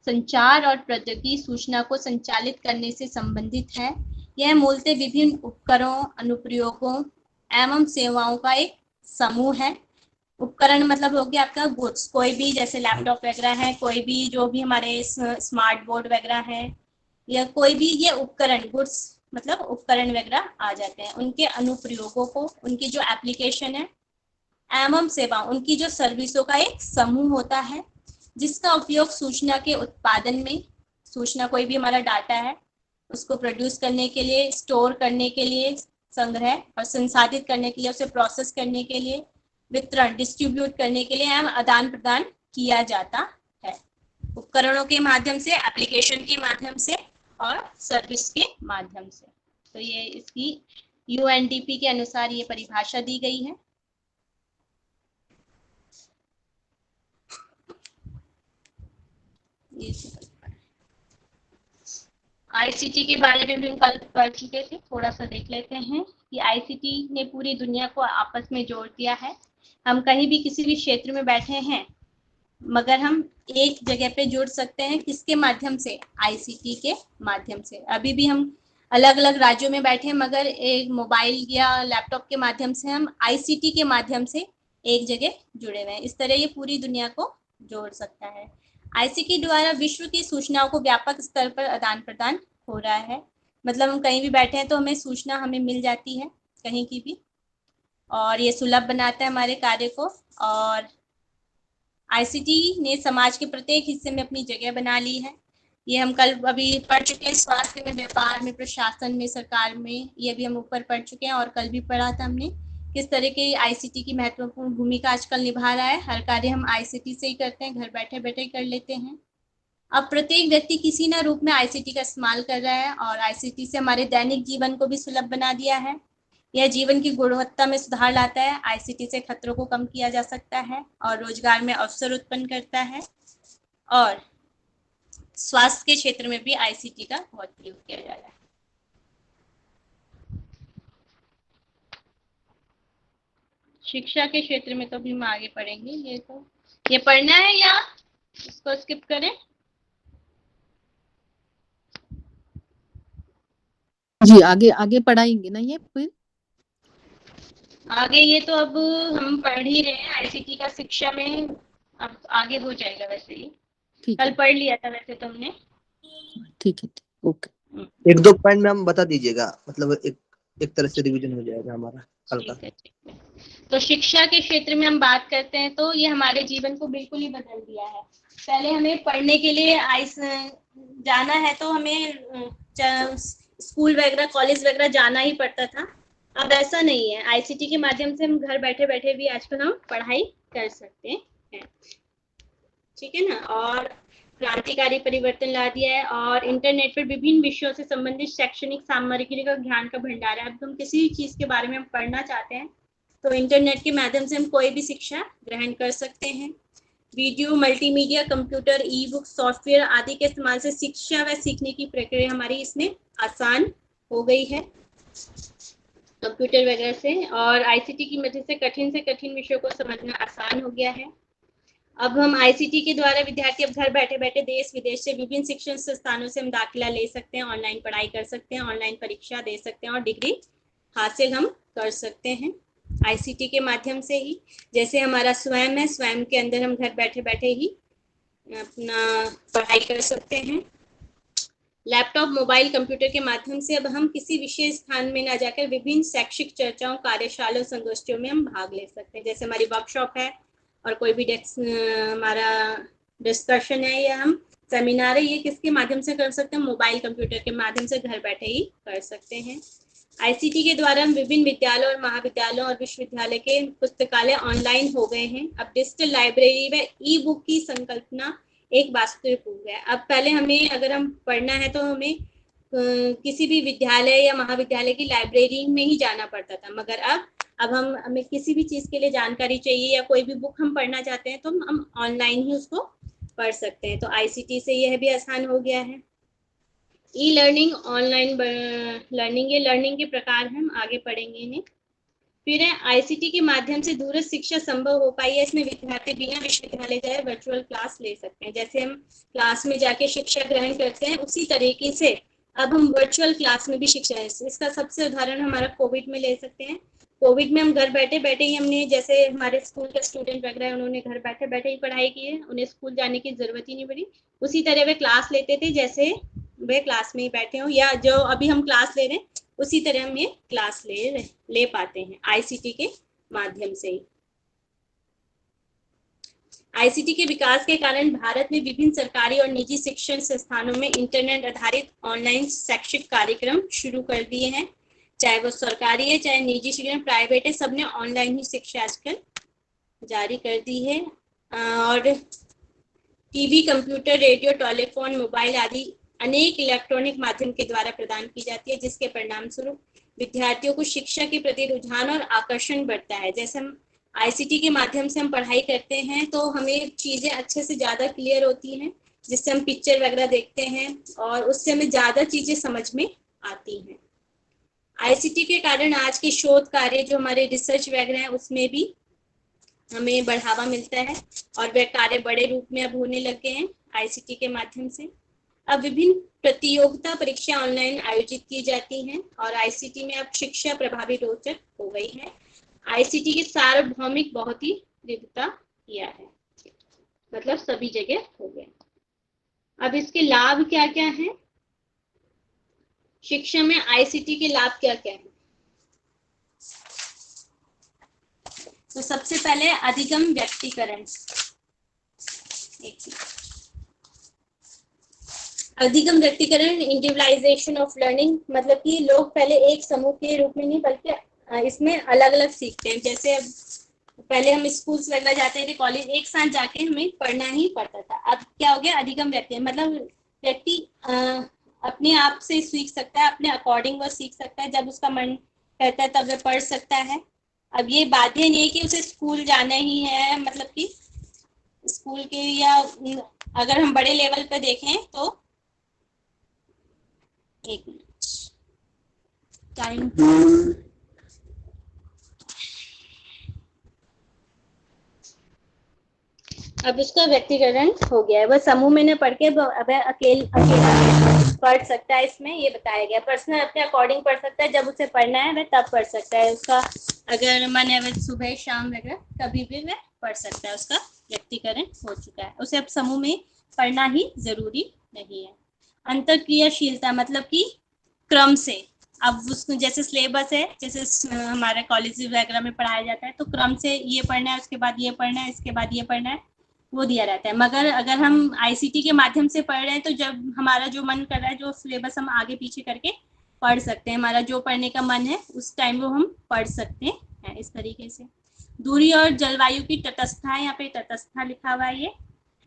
संचार और प्रौद्योगिकी सूचना को संचालित करने से संबंधित है। यह मूलतः विभिन्न उपकरणों, अनुप्रयोगों एवं सेवाओं का एक समूह है। उपकरण मतलब हो गया आपका गुड्स, कोई भी जैसे लैपटॉप वगैरह है, कोई भी जो भी हमारे स्मार्ट बोर्ड वगैरह है, या कोई भी ये उपकरण गुड्स मतलब उपकरण वगैरह आ जाते हैं। उनके अनुप्रयोगों को, उनकी जो एप्लीकेशन है एवं सेवा, उनकी जो सर्विसों का एक समूह होता है जिसका उपयोग सूचना के उत्पादन में, सूचना कोई भी हमारा डाटा है उसको प्रोड्यूस करने के लिए, स्टोर करने के लिए, संग्रह और संसाधित करने के लिए, उसे प्रोसेस करने के लिए, वितरण डिस्ट्रीब्यूट करने के लिए एवं आदान प्रदान किया जाता है, उपकरणों के माध्यम से, एप्लीकेशन के माध्यम से और सर्विस के माध्यम से। तो ये इसकी यूएनडीपी के अनुसार ये परिभाषा दी गई है। आईसीटी के बारे में भी हम कल पढ़ चुके थे, थोड़ा सा देख लेते हैं कि आईसीटी ने पूरी दुनिया को आपस में जोड़ दिया है। हम कहीं भी किसी भी क्षेत्र में बैठे हैं मगर हम एक जगह पे जुड़ सकते हैं, किसके माध्यम से? आईसीटी के माध्यम से। अभी भी हम अलग अलग राज्यों में बैठे हैं मगर एक मोबाइल या लैपटॉप के माध्यम से हम आईसीटी के माध्यम से एक जगह जुड़े हुए हैं। इस तरह ये पूरी दुनिया को जोड़ सकता है। आईसीटी द्वारा विश्व की सूचनाओं को व्यापक स्तर पर आदान प्रदान हो रहा है। मतलब हम कहीं भी बैठे हैं तो हमें सूचना हमें मिल जाती है कहीं की भी, और ये सुलभ बनाता है हमारे कार्य को। और आईसीटी ने समाज के प्रत्येक हिस्से में अपनी जगह बना ली है। ये हम कल अभी पढ़ चुके हैं, स्वास्थ्य में, व्यापार में, प्रशासन में, सरकार में, ये भी हम ऊपर पढ़ चुके हैं। और कल भी पढ़ा था हमने किस तरह के आईसीटी की महत्वपूर्ण भूमिका आजकल निभा रहा है। हर कार्य हम आईसीटी से ही करते हैं, घर बैठे बैठे कर लेते हैं। अब प्रत्येक व्यक्ति किसी न रूप में आईसीटी का इस्तेमाल कर रहा है और आईसीटी से हमारे दैनिक जीवन को भी सुलभ बना दिया है। यह जीवन की गुणवत्ता में सुधार लाता है। आईसीटी से खतरों को कम किया जा सकता है और रोजगार में अवसर उत्पन्न करता है। और स्वास्थ्य के क्षेत्र में भी आईसीटी का बहुत प्रयोग किया जा रहा है। शिक्षा के क्षेत्र में तो भी हम आगे पढ़ेंगे। ये पढ़ना है या इसको स्किप करें? जी आगे आगे पढ़ाएंगे ना ये फिर? आगे ये तो अब हम पढ़ ही रहे हैं आईसीटी का शिक्षा में, अब आगे हो जाएगा। वैसे ही कल पढ़ लिया था वैसे तुमने। ठीक है, ओके। एक दो पॉइंट में हम बता दीजिएगा, मतलब एक तरह से रिवीजन हो जाएगा हमारा कल का। ठीक है। तो शिक्षा के क्षेत्र में हम बात करते हैं तो ये हमारे जीवन को बिल्कुल ही बदल दिया है। पहले हमें पढ़ने के लिए जाना है तो हमें स्कूल वगैरह, कॉलेज वगैरह जाना ही पड़ता था। अब ऐसा नहीं है, आईसीटी के माध्यम से हम घर बैठे बैठे भी आजकल हम पढ़ाई कर सकते हैं। ठीक है ना। और क्रांतिकारी परिवर्तन ला दिया है और इंटरनेट पर विभिन्न विषयों से संबंधित शैक्षणिक सामग्री का ज्ञान का भंडार है। अब हम किसी भी चीज के बारे में हम पढ़ना चाहते हैं तो इंटरनेट के माध्यम से हम कोई भी शिक्षा ग्रहण कर सकते हैं। वीडियो, मल्टीमीडिया, कंप्यूटर, ई बुक, सॉफ्टवेयर आदि के इस्तेमाल से शिक्षा व सीखने की प्रक्रिया हमारी इसमें आसान हो गई है कंप्यूटर वगैरह से। और आईसीटी की मदद से कठिन विषयों को समझना आसान हो गया है। अब हम आईसीटी के द्वारा विद्यार्थी अब घर बैठे बैठे देश विदेश से विभिन्न शिक्षण संस्थानों से हम दाखिला ले सकते हैं, ऑनलाइन पढ़ाई कर सकते हैं, ऑनलाइन परीक्षा दे सकते हैं और डिग्री हासिल हम कर सकते हैं आईसीटी के माध्यम से ही। जैसे हमारा स्वयं है, स्वयं के अंदर हम घर बैठे बैठे ही अपना पढ़ाई कर सकते हैं। लैपटॉप, मोबाइल, कंप्यूटर के माध्यम से अब हम किसी विशेष स्थान में ना जाकर विभिन्न शैक्षिक चर्चाओं, कार्यशालाओं, संगोष्ठियों में हम भाग ले सकते हैं। जैसे हमारी वर्कशॉप है और कोई भी हमारा डिस्कशन है या हम सेमिनार है, ये किसके माध्यम से कर सकते हैं? मोबाइल, कंप्यूटर के माध्यम से घर बैठे ही कर सकते हैं। आईसीटी के द्वारा हम विभिन्न विद्यालयों और महाविद्यालयों और विश्वविद्यालय के पुस्तकालय ऑनलाइन हो गए हैं। अब डिजिटल लाइब्रेरी व ई बुक की संकल्पना एक वास्तविक हो गया। अब पहले हमें अगर हम पढ़ना है तो हमें किसी भी विद्यालय या महाविद्यालय की लाइब्रेरी में ही जाना पड़ता था, मगर अब हमें किसी भी चीज के लिए जानकारी चाहिए या कोई भी बुक हम पढ़ना चाहते हैं तो हम ऑनलाइन ही उसको पढ़ सकते हैं। तो आईसीटी से यह भी आसान हो गया है। ई लर्निंग, ऑनलाइन लर्निंग, ये लर्निंग के प्रकार हम आगे पढ़ेंगे इन्हें। फिर है आईसीटी के माध्यम से दूरस्थ शिक्षा संभव हो पाई है। इसमें विद्यार्थी बिना विश्वविद्यालय जाए वर्चुअल क्लास ले सकते हैं। जैसे हम क्लास में जाके शिक्षा ग्रहण करते हैं उसी तरीके से अब हम वर्चुअल क्लास में भी शिक्षा, इसका सबसे उदाहरण हमारा कोविड में ले सकते हैं। कोविड में हम घर बैठे बैठे ही हमने, जैसे हमारे स्कूल के स्टूडेंट वगैरह उन्होंने घर बैठे बैठे ही पढ़ाई की है, उन्हें स्कूल जाने की जरूरत ही नहीं पड़ी। उसी तरह वे क्लास लेते थे जैसे वे क्लास में ही बैठे हों या जो अभी हम क्लास ले रहे हैं उसी तरह हम ये क्लास ले पाते हैं आईसीटी के माध्यम से ही। आईसीटी के विकास के कारण भारत में विभिन्न सरकारी और निजी शिक्षण संस्थानों में इंटरनेट आधारित ऑनलाइन शैक्षिक कार्यक्रम शुरू कर दिए हैं, चाहे वो सरकारी है चाहे निजी शिक्षण प्राइवेट है, सबने ऑनलाइन ही शिक्षा आजकल जारी कर दी है। और TV, computer, radio, telephone, mobile आदि अनेक इलेक्ट्रॉनिक माध्यम के द्वारा प्रदान की जाती है, जिसके परिणाम स्वरूप विद्यार्थियों को शिक्षा के प्रति रुझान और आकर्षण बढ़ता है। जैसे हम आईसीटी के माध्यम से हम पढ़ाई करते हैं तो हमें चीजें अच्छे से ज्यादा क्लियर होती हैं, जिससे हम पिक्चर वगैरह देखते हैं और उससे हमें ज्यादा चीजें समझ में आती हैं। आईसीटी के कारण आज के शोध कार्य जो हमारे रिसर्च वगैरह है उसमें भी हमें बढ़ावा मिलता है और वह कार्य बड़े रूप में अब होने लगे हैं आईसीटी के माध्यम से। अब विभिन्न प्रतियोगिता परीक्षा ऑनलाइन आयोजित की जाती हैं और आईसीटी में अब शिक्षा प्रभावी रोचक हो गई है। आईसीटी के सार्वभौमिक बहुत ही विविधता किया है, मतलब सभी जगह हो गया। अब इसके लाभ क्या क्या हैं? शिक्षा में आईसीटी के लाभ क्या क्या हैं? तो सबसे पहले अधिगम व्यक्तिकरण। अधिगम व्यक्तिकरण, इंडिविजुअलाइजेशन ऑफ लर्निंग, मतलब कि लोग पहले एक समूह के रूप में नहीं बल्कि इसमें अलग अलग सीखते हैं। जैसे अब पहले हम स्कूल्स वगैरह जाते थे, कॉलेज, एक साथ जाके हमें पढ़ना ही पड़ता था। अब क्या हो गया? अधिगम व्यक्ति, मतलब व्यक्ति अपने आप से सीख सकता है, अपने अकॉर्डिंग वो सीख सकता है, जब उसका मन करता है तब वह पढ़ सकता है। अब ये बाध्य नहीं है कि उसे स्कूल जाना ही है, मतलब कि स्कूल के, या अगर हम बड़े लेवल पर देखें तो एक मिनट टाइम, अब उसका व्यक्तिकरण हो गया है, वह समूह में न पढ़ के अब अकेला पढ़ सकता है। इसमें ये बताया गया पर्सनल अपने अकॉर्डिंग पढ़ सकता है, जब उसे पढ़ना है वह तब पढ़ सकता है। उसका अगर मन है वह सुबह शाम वगैरह कभी भी वह पढ़ सकता है, उसका व्यक्तिकरण हो चुका है। उसे अब समूह में पढ़ना ही जरूरी नहीं है। अंतरक्रियाशीलता, मतलब कि क्रम से, अब उसको जैसे सिलेबस है, जैसे हमारे कॉलेज वगैरह में पढ़ाया जाता है तो क्रम से ये पढ़ना है, उसके बाद ये पढ़ना है, इसके बाद ये पढ़ना है, वो दिया रहता है। मगर अगर हम आईसीटी के माध्यम से पढ़ रहे हैं तो जब हमारा जो मन कर रहा है, जो सिलेबस हम आगे पीछे करके पढ़ सकते हैं, हमारा जो पढ़ने का मन है उस टाइम वो हम पढ़ सकते हैं इस तरीके से। दूरी और जलवायु की तटस्थता है, यहाँ पे तटस्थता लिखा हुआ है, ये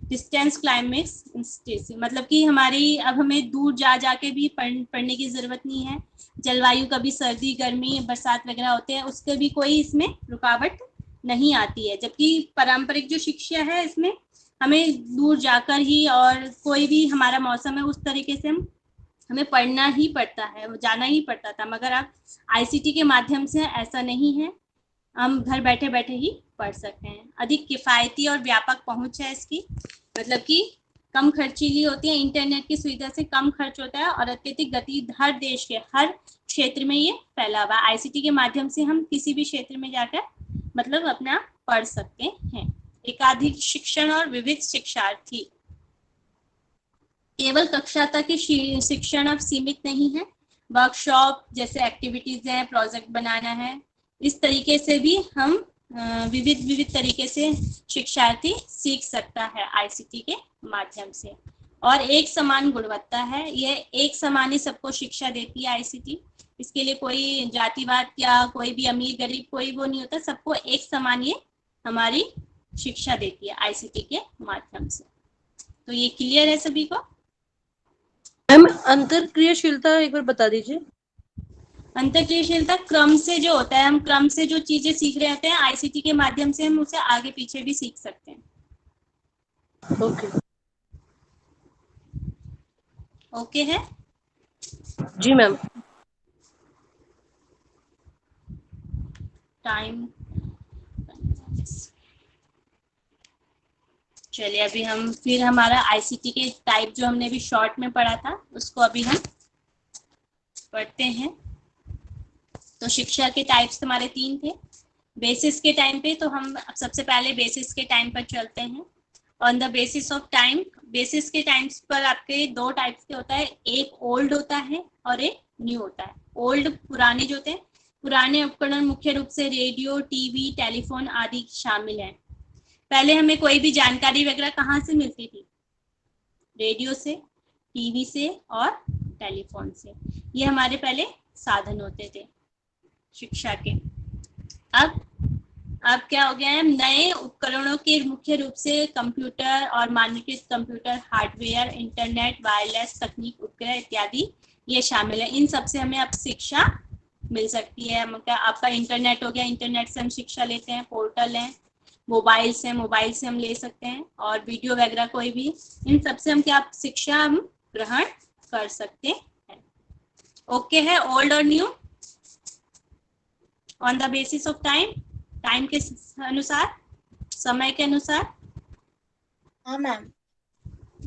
डिस्टेंस क्लाइमेक्स इंस्टेसी, मतलब कि हमारी अब हमें दूर जा जाके भी पढ़ने की जरूरत नहीं है। जलवायु, कभी सर्दी गर्मी बरसात वगैरह होते हैं, उसके भी कोई इसमें रुकावट नहीं आती है। जबकि पारंपरिक जो शिक्षा है इसमें हमें दूर जाकर ही, और कोई भी हमारा मौसम है उस तरीके से हमें पढ़ना ही पड़ता है, वो जाना ही पड़ता था। मगर अब आईसीटी के माध्यम से ऐसा नहीं है, हम घर बैठे बैठे ही पढ़ सकते हैं। अधिक किफ़ायती और व्यापक पहुंच है इसकी, मतलब कि कम खर्चीली होती है, इंटरनेट की सुविधा से कम खर्च होता है और अत्यधिक गति हर देश के हर क्षेत्र में ये फैला हुआ है। आईसीटी के माध्यम से हम किसी भी क्षेत्र में जाकर मतलब अपना पढ़ सकते हैं। एकाधिक शिक्षण और विविध शिक्षार्थी, केवल कक्षा तक की शिक्षण अब सीमित नहीं है, वर्कशॉप जैसे एक्टिविटीज हैं, प्रोजेक्ट बनाना है, इस तरीके से भी हम विविध तरीके से शिक्षार्थी सीख सकता है आईसीटी के माध्यम से। और एक समान गुणवत्ता है, यह एक समान ही सबको शिक्षा देती है आईसीटी। इसके लिए कोई जातिवाद या कोई भी अमीर गरीब कोई वो नहीं होता, सबको एक समान ये हमारी शिक्षा देती है आईसीटी के माध्यम से। तो ये क्लियर है सभी को? मैम अंतरक्रियाशीलता एक बार बता दीजिए। अंतरक्रियाशीलता क्रम से जो होता है, हम क्रम से जो चीजें सीख रहे होते हैं आईसीटी के माध्यम से हम उसे आगे पीछे भी सीख सकते हैं। ओके है जी मैम। टाइम, चलिए अभी हम फिर हमारा आईसीटी के टाइप जो हमने अभी शॉर्ट में पढ़ा था उसको अभी हम पढ़ते हैं। तो शिक्षा के टाइप्स हमारे 3 थे। बेसिस के टाइम पे तो हम सबसे पहले बेसिस के टाइम पर चलते हैं। On the basis of time basis के टाइम्स पर आपके दो टाइप्स के होता है, एक ओल्ड होता है और एक न्यू होता है। ओल्ड पुराने जो होते हैं, पुराने उपकरण मुख्य रूप से रेडियो, टीवी, टेलीफोन आदि शामिल हैं। पहले हमें कोई भी जानकारी वगैरह कहाँ से मिलती थी? रेडियो से, टीवी से और टेलीफोन से। ये हमारे पहले साधन होते थे शिक्षा के। अब क्या हो गया है, नए उपकरणों के मुख्य रूप से कंप्यूटर और मानकीकृत कंप्यूटर, हार्डवेयर, इंटरनेट, वायरलेस तकनीक, उपग्रह इत्यादि ये शामिल है। इन सब से हमें अब शिक्षा मिल सकती है। मतलब आपका इंटरनेट हो गया, इंटरनेट से हम शिक्षा लेते हैं, पोर्टल है, मोबाइल से हम ले सकते हैं, और वीडियो वगैरह कोई भी, इन सब से हम क्या शिक्षा हम ग्रहण कर सकते हैं। ओके है, ओल्ड और new on the basis of time, time के अनुसार, समय के अनुसार। हाँ मैम।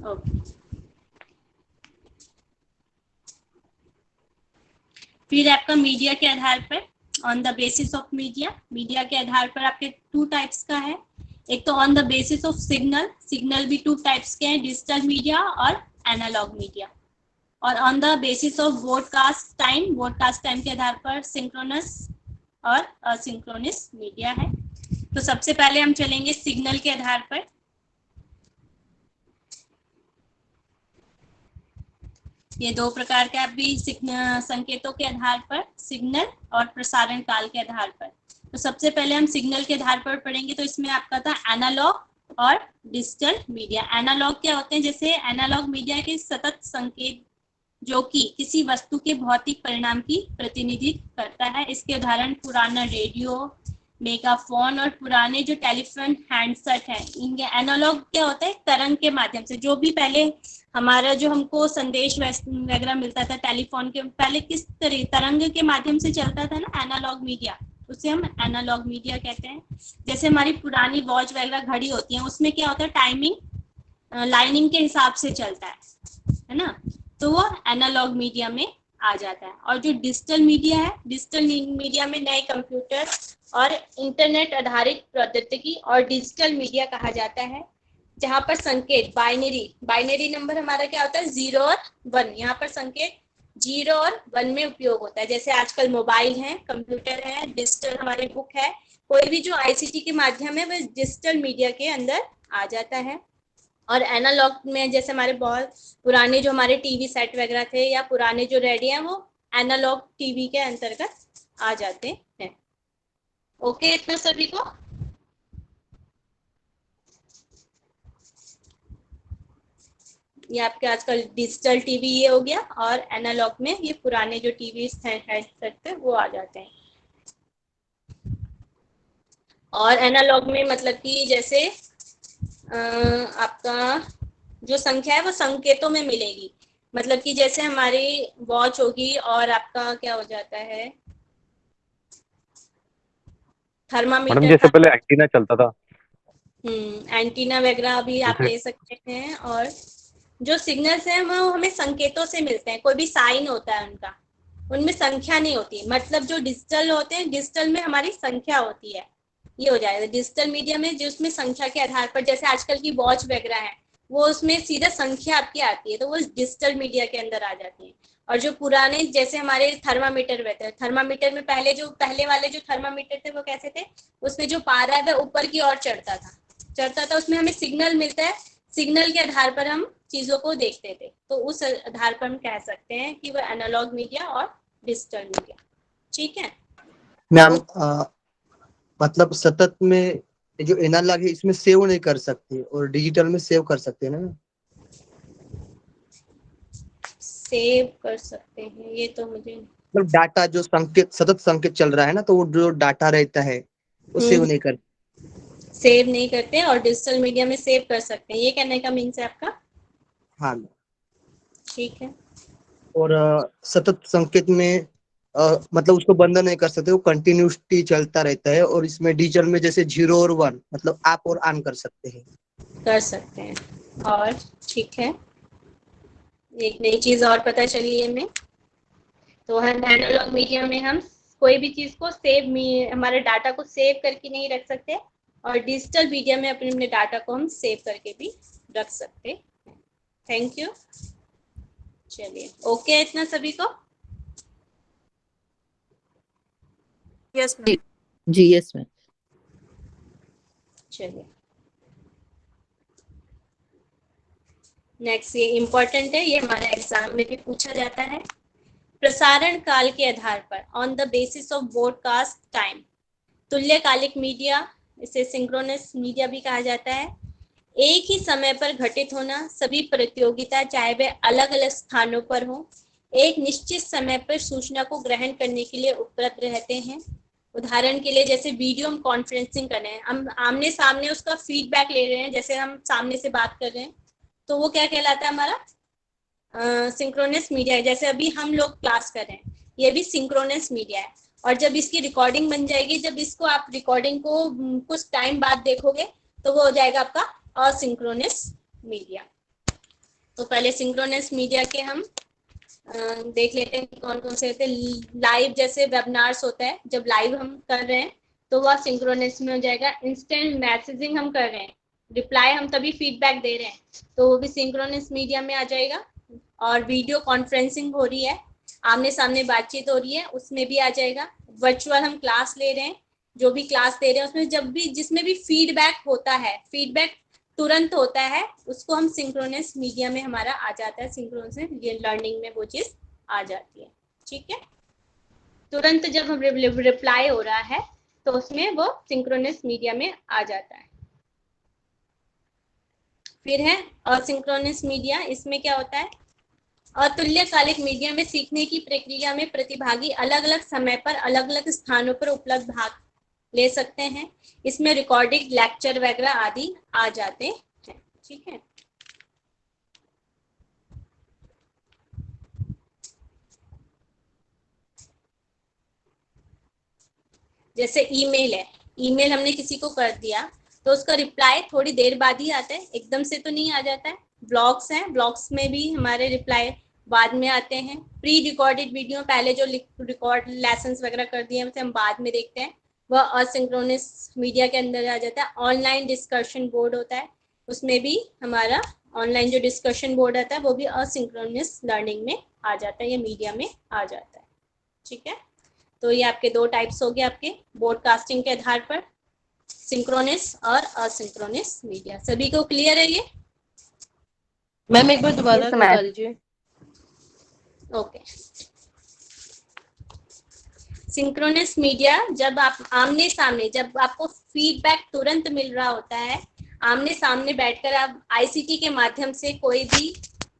ओके, फिर आपका मीडिया के आधार पर, on the basis of media, media के आधार पर आपके टू टाइप्स का है। एक तो on the basis of signal, signal भी टू टाइप्स के हैं, डिजिटल मीडिया और एनालॉग मीडिया। और on the basis of broadcast time, broadcast time के आधार पर सिंक्रोनस और असिंक्रोनस मीडिया है। तो सबसे पहले हम चलेंगे सिग्नल के आधार पर। ये दो प्रकार के भी संकेतों के आधार पर, सिग्नल और प्रसारण काल के आधार पर। तो सबसे पहले हम सिग्नल के आधार पर पढ़ेंगे। तो इसमें आपका था एनालॉग और डिजिटल मीडिया। एनालॉग क्या होते हैं? जैसे एनालॉग मीडिया के सतत संकेत जो कि किसी वस्तु के भौतिक परिणाम की प्रतिनिधित्व करता है। इसके उदाहरण पुराना रेडियो, मेगाफोन और पुराने जो टेलीफोन हैंडसेट है। इनके एनालॉग क्या होता है? तरंग के माध्यम से, जो भी पहले हमारा जो हमको संदेश वगैरह मिलता था टेलीफोन के, पहले किस तरह तरंग के माध्यम से चलता था ना, एनालॉग मीडिया, उसे हम एनालॉग मीडिया कहते हैं। जैसे हमारी पुरानी वॉच वगैरह घड़ी होती है, उसमें क्या होता है? टाइमिंग लाइनिंग के हिसाब से चलता है ना, तो वो एनालॉग मीडिया में आ जाता है। और जो डिजिटल मीडिया है, डिजिटल मीडिया में नए कंप्यूटर और इंटरनेट आधारित प्रौद्योगिकी और डिजिटल मीडिया कहा जाता है, जहां पर संकेत बाइनरी नंबर हमारा क्या होता है? 0 और 1। यहाँ पर संकेत 0 और 1 में उपयोग होता है। जैसे आजकल मोबाइल है, कंप्यूटर है, डिजिटल हमारी बुक है, कोई भी जो आईसीटी के माध्यम है वह डिजिटल मीडिया के अंदर आ जाता है। और एनालॉग में जैसे हमारे बहुत पुराने जो हमारे टीवी सेट वगैरह थे या पुराने जो रेडियो हैं, वो एनालॉग टीवी के अंतर्गत आ जाते हैं। ओके इतना सभी को? ये आपके आजकल डिजिटल टीवी ये हो गया, और एनालॉग में ये पुराने जो टीवी सेट थे वो आ जाते हैं। और एनालॉग में मतलब कि जैसे आपका जो संख्या है वो संकेतों में मिलेगी। मतलब कि जैसे हमारी वॉच होगी और आपका क्या हो जाता है, थर्मामीटर। मैडम जैसे पहले एंटीना चलता था, एंटीना वगैरह भी आप ले सकते हैं। और जो सिग्नल्स हैं वो हमें संकेतों से मिलते हैं, कोई भी साइन होता है उनका, उनमें संख्या नहीं होती। मतलब जो डिजिटल होते हैं, डिजिटल में हमारी संख्या होती है, ये हो जाएगा डिजिटल मीडिया में, जो उसमें संख्या के आधार पर, जैसे आजकल की वॉच वगैरह है वो उसमें सीधा संख्या आपकी आती है, तो वो डिजिटल मीडिया के अंदर आ जाती है। और जो पुराने जैसे हमारे थर्मामीटर रहते हैं, थर्मामीटर में पहले वाले जो थर्मामीटर थे वो कैसे थे? उसमें जो पारा है वह ऊपर की ओर चढ़ता था, उसमें हमें सिग्नल मिलता है, सिग्नल के आधार पर हम चीजों को देखते थे। तो उस आधार पर हम कह सकते हैं कि वह एनालॉग मीडिया और डिजिटल मीडिया। ठीक है मैम, मतलब सतत में जो एनालॉग है इसमें सेव नहीं कर सकते और डिजिटल में सेव कर सकते हैं ना? सेव कर सकते हैं, ये तो मुझे मतलब डाटा जो सतत संकेत चल रहा है ना, तो वो जो डाटा रहता है वो सेव नहीं कर सेव नहीं करते, और डिजिटल मीडिया में सेव कर सकते हैं, ये कहने का मीन्स है आपका? हाँ। ठीक है। और सतत संकेत में मतलब उसको बंद नहीं कर सकते, वो कंटिन्यूटी चलता रहता है। और इसमें डिजिटल में जैसे 0 और 1 मतलब आप और ऑन कर सकते हैं। और ठीक है, एक नई चीज और पता चली है हमें। तो हम एनालॉग मीडिया में हम कोई भी चीज को हमारे डाटा को सेव करके नहीं रख सकते, और डिजिटल मीडिया में अपने डाटा को हम सेव करके भी रख सकते हैं। Thank you. चलिए, ओके इतना सभी को? Yes ma'am. जी यस मैम। चलिए, नेक्स्ट ये इम्पोर्टेंट है, ये हमारे एग्जाम में भी पूछा जाता है। प्रसारण काल के आधार पर, on the basis of broadcast time, तुल्यकालिक मीडिया, इसे सिंक्रोनस मीडिया भी कहा जाता है, एक ही समय पर घटित होना, सभी प्रतियोगिता चाहे वे अलग अलग स्थानों पर हो, एक निश्चित समय पर सूचना को ग्रहण करने के लिए उपलब्ध रहते हैं। उदाहरण के लिए जैसे वीडियो हम कॉन्फ्रेंसिंग कर रहे हैं, हम आमने सामने उसका फीडबैक ले रहे हैं, जैसे हम सामने से बात कर रहे हैं, तो वो क्या कहलाता है हमारा सिंक्रोनस मीडिया है। जैसे अभी हम लोग क्लास कर रहे हैं, ये भी सिंक्रोनस मीडिया है। और जब इसकी रिकॉर्डिंग बन जाएगी, जब इसको आप रिकॉर्डिंग को कुछ टाइम बाद देखोगे, तो वो हो जाएगा आपका असिंक्रोनस मीडिया। तो पहले सिंक्रोनस मीडिया के हम देख लेते हैं कि कौन कौन से होते हैं। लाइव जैसे वेबिनार्स होता है, जब लाइव हम कर रहे हैं तो वह सिंक्रोनस में हो जाएगा। इंस्टेंट मैसेजिंग हम कर रहे हैं, रिप्लाई हम तभी फीडबैक दे रहे हैं, तो वो भी सिंक्रोनस मीडिया में आ जाएगा। और वीडियो कॉन्फ्रेंसिंग हो रही है, आमने सामने बातचीत हो रही है, उसमें भी आ जाएगा। वर्चुअल हम क्लास ले रहे हैं, जो भी क्लास दे रहे हैं उसमें जब भी जिसमें भी फीडबैक होता है, फीडबैक तुरंत होता है, उसको हम सिंक्रोनस मीडिया में हमारा आ जाता है। सिंक्रोनस लर्निंग में वो चीज आ जाती है, ठीक है। तुरंत जब हम रिप्लाई हो रहा है तो उसमें वो सिंक्रोनस मीडिया में आ जाता है। फिर है असिंक्रोनस मीडिया, इसमें क्या होता है? अतुल्यकालिक मीडिया में सीखने की प्रक्रिया में प्रतिभागी अलग अलग समय पर अलग अलग स्थानों पर उपलब्ध भाग ले सकते हैं। इसमें रिकॉर्डिंग, लेक्चर वगैरह आदि आ जाते हैं, ठीक है। जैसे ईमेल है, ईमेल हमने किसी को कर दिया तो उसका रिप्लाई थोड़ी देर बाद ही आता है, एकदम से तो नहीं आ जाता है। ब्लॉग्स हैं, ब्लॉग्स में भी हमारे रिप्लाई बाद में आते हैं। प्री रिकॉर्डेड वीडियो, पहले जो रिकॉर्ड लेसन्स वगैरह कर दिए उसे हम बाद में देखते हैं, वह असिंक्रोनस मीडिया के अंदर आ जाता है। ऑनलाइन डिस्कशन बोर्ड होता है, उसमें भी हमारा ऑनलाइन जो डिस्कशन बोर्ड आता है वो भी असिंक्रोनस लर्निंग में आ जाता है, या मीडिया में आ जाता है, ठीक है। तो ये आपके दो टाइप्स हो गए आपके ब्रॉडकास्टिंग के आधार पर, सिंक्रोनस और असिंक्रोनस मीडिया। सभी को क्लियर है ये? मैम एक बार दोबारा Yes, ma'am. बता दीजिए। ओके। सिंक्रोनस मीडिया, जब आप आमने सामने, जब आपको फीडबैक तुरंत मिल रहा होता है, आमने सामने बैठकर आप आईसीटी के माध्यम से कोई भी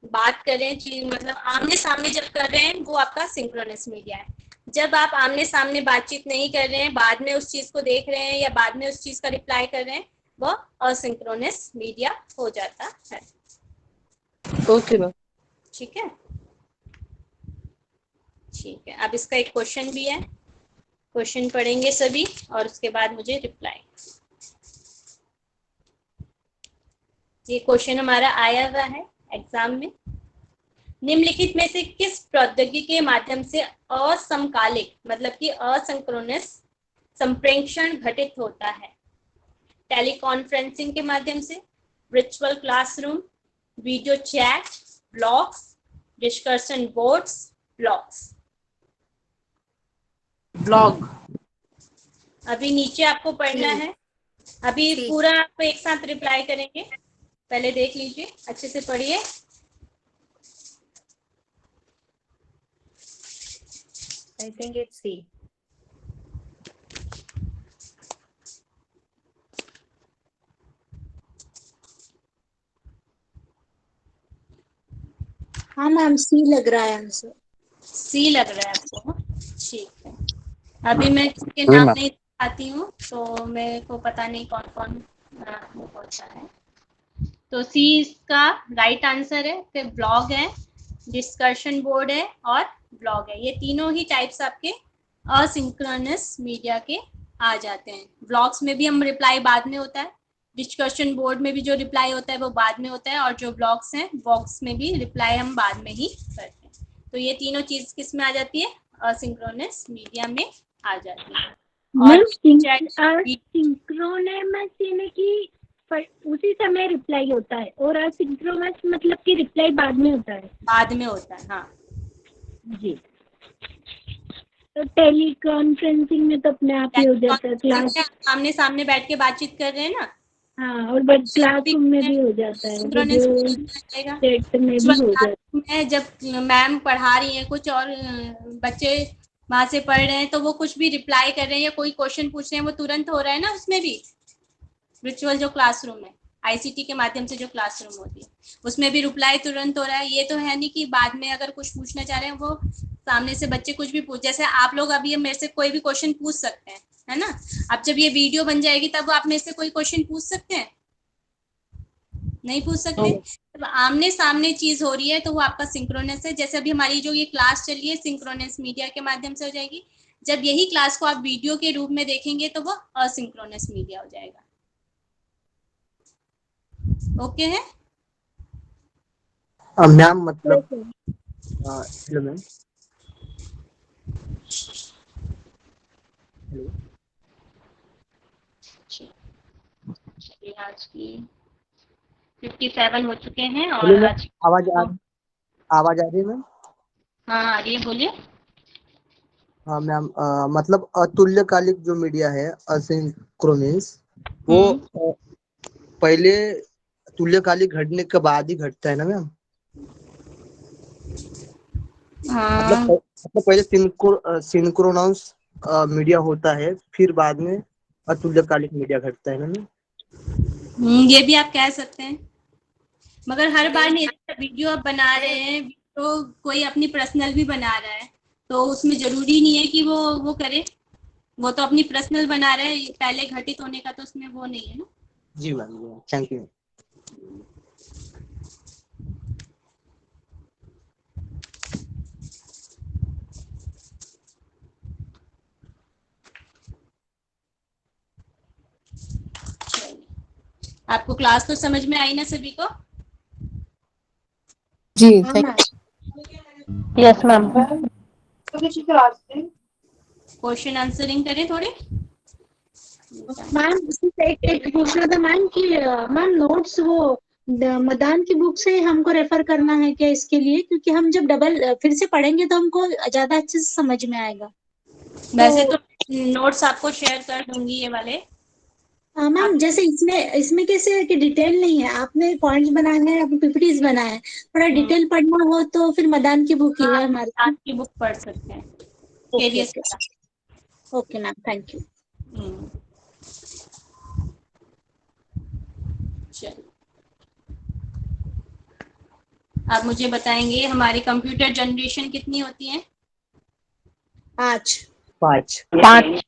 बात करें, मतलब आमने सामने जब कर रहे हैं, वो आपका सिंक्रोनस मीडिया है। जब आप आमने सामने बातचीत नहीं कर रहे हैं, बाद में उस चीज को देख रहे हैं या बाद में उस चीज का रिप्लाई कर रहे हैं, वो असिंक्रोनस मीडिया हो जाता है, ओके मैम। ठीक है। ठीक है, अब इसका एक क्वेश्चन भी है, क्वेश्चन पढ़ेंगे सभी और उसके बाद मुझे रिप्लाई। ये क्वेश्चन हमारा आया हुआ है एग्जाम में। निम्नलिखित में से किस प्रौद्योगिकी के माध्यम से असमकालिक, मतलब कि असिंक्रोनस संप्रेषण घटित होता है? टेलीकॉन्फ्रेंसिंग के माध्यम से, virtual classroom, video chat, blogs, discussion boards, blogs. Blog. अभी नीचे आपको पढ़ना है, अभी पूरा आप एक साथ रिप्लाई करेंगे, पहले देख लीजिए, अच्छे से पढ़िए। I think it's C. हाँ मैम, सी लग रहा है आंसर। सी लग रहा है आपको? ठीक है, अभी मैं किसके नाम नहीं दिखाती हूँ तो मेरे को पता नहीं कौन कौन वो होता है। तो सी इसका राइट आंसर है। फिर ब्लॉग है, डिस्कशन बोर्ड है और ब्लॉग है, ये तीनों ही टाइप्स आपके असिंक्रोनस मीडिया के आ जाते हैं। ब्लॉग्स में भी हम रिप्लाई बाद में होता है, डिस्कशन बोर्ड में भी जो रिप्लाई होता है वो बाद में होता है, और जो ब्लॉग्स हैं ब्लॉग्स में भी रिप्लाई हम बाद में ही करते हैं। तो ये तीनों चीज किस में आ जाती है? असिंक्रोनस मीडिया में आ जाती है। और सिंक्रोनस यानी कि उसी समय रिप्लाई होता है, और असिंक्रोनस मतलब कि रिप्लाई बाद में होता है। बाद में होता है, हाँ जी। तो टेली कॉन्फ्रेंसिंग में तो अपने आप ही हो जाता है, क्लास। आमने सामने बैठ के बातचीत कर रहे हैं ना। हाँ, और बट क्लासरूम में भी हो जाता है, वीडियो चैट में भी हो जाता है। जब मैम पढ़ा रही हैं कुछ और बच्चे वहां से पढ़ रहे हैं, तो वो कुछ भी रिप्लाई कर रहे हैं या कोई क्वेश्चन पूछ रहे हैं, वो तुरंत हो रहा है ना उसमें भी। वर्चुअल जो क्लासरूम है, आईसीटी के माध्यम से जो क्लासरूम होती है, उसमें भी रिप्लाई तुरंत हो रहा है। ये तो है नहीं कि बाद में अगर कुछ पूछना चाह रहे हैं, वो सामने से बच्चे कुछ भी पूछ, जैसे आप लोग अभी मेरे से कोई भी क्वेश्चन पूछ सकते हैं, है ना। अब जब ये वीडियो बन जाएगी तब आप मेरे से कोई क्वेश्चन पूछ सकते हैं? नहीं पूछ सकते। जब आमने सामने चीज हो रही है तो वो आपका सिंक्रोनस है। जैसे अभी हमारी जो ये क्लास चल रही है, सिंक्रोनस मीडिया के माध्यम से हो जाएगी। जब यही क्लास को आप वीडियो के रूप में देखेंगे तो वो असिंक्रोनस मीडिया हो जाएगा। ओके है मैम, मतलब हेलो मैम। हेलो, आज की 57 हो चुके हैं हेलो और मैम, आज आवाज आ रही है मैम? हाँ आ रही है, बोलिए। हाँ मैम, मतलब अतुल्यकालिक जो मीडिया है, असिंक्रोनस, वो पहले तुल्यकालिक घटने के बाद ही घटता है ना मैम? मतलब पहले सिंक्रोनस मीडिया होता है, फिर बाद में अतुल्यकालिक मीडिया घटता है ना मैम? ये भी आप कह सकते हैं, मगर हर बार नहीं। वीडियो आप बना रहे हैं, तो कोई अपनी पर्सनल भी बना रहा है, तो उसमें जरूरी नहीं है कि वो करे। वो तो अपनी पर्सनल बना रहे हैं, पहले घटित होने का तो उसमें वो नहीं है ना। जी मैम, थैंक यू। आपको क्लास तो समझ में आई ना सभी को? जी, यस मैम। क्वेश्चन आंसरिंग करें थोड़े। मैम, एक पूछना था मैम कि मैम नोट्स वो मदान की बुक से हमको रेफर करना है क्या इसके लिए? क्योंकि हम जब डबल फिर से पढ़ेंगे तो हमको ज्यादा अच्छे से समझ में आएगा। वैसे तो नोट्स आपको शेयर कर दूंगी ये वाले। मैम, जैसे इसमें कैसे है कि डिटेल नहीं है, आपने पॉइंट्स बनाए हैं, आपने पीपीटीज बनाए हैं, थोड़ा डिटेल पढ़ना हो तो फिर मदान की बुक ही है हमारे। मदान की बुक पढ़ सकते हैं। Okay ma'am, thank you. चलिए, आप मुझे बताएंगे हमारी कंप्यूटर जनरेशन कितनी होती है? 5।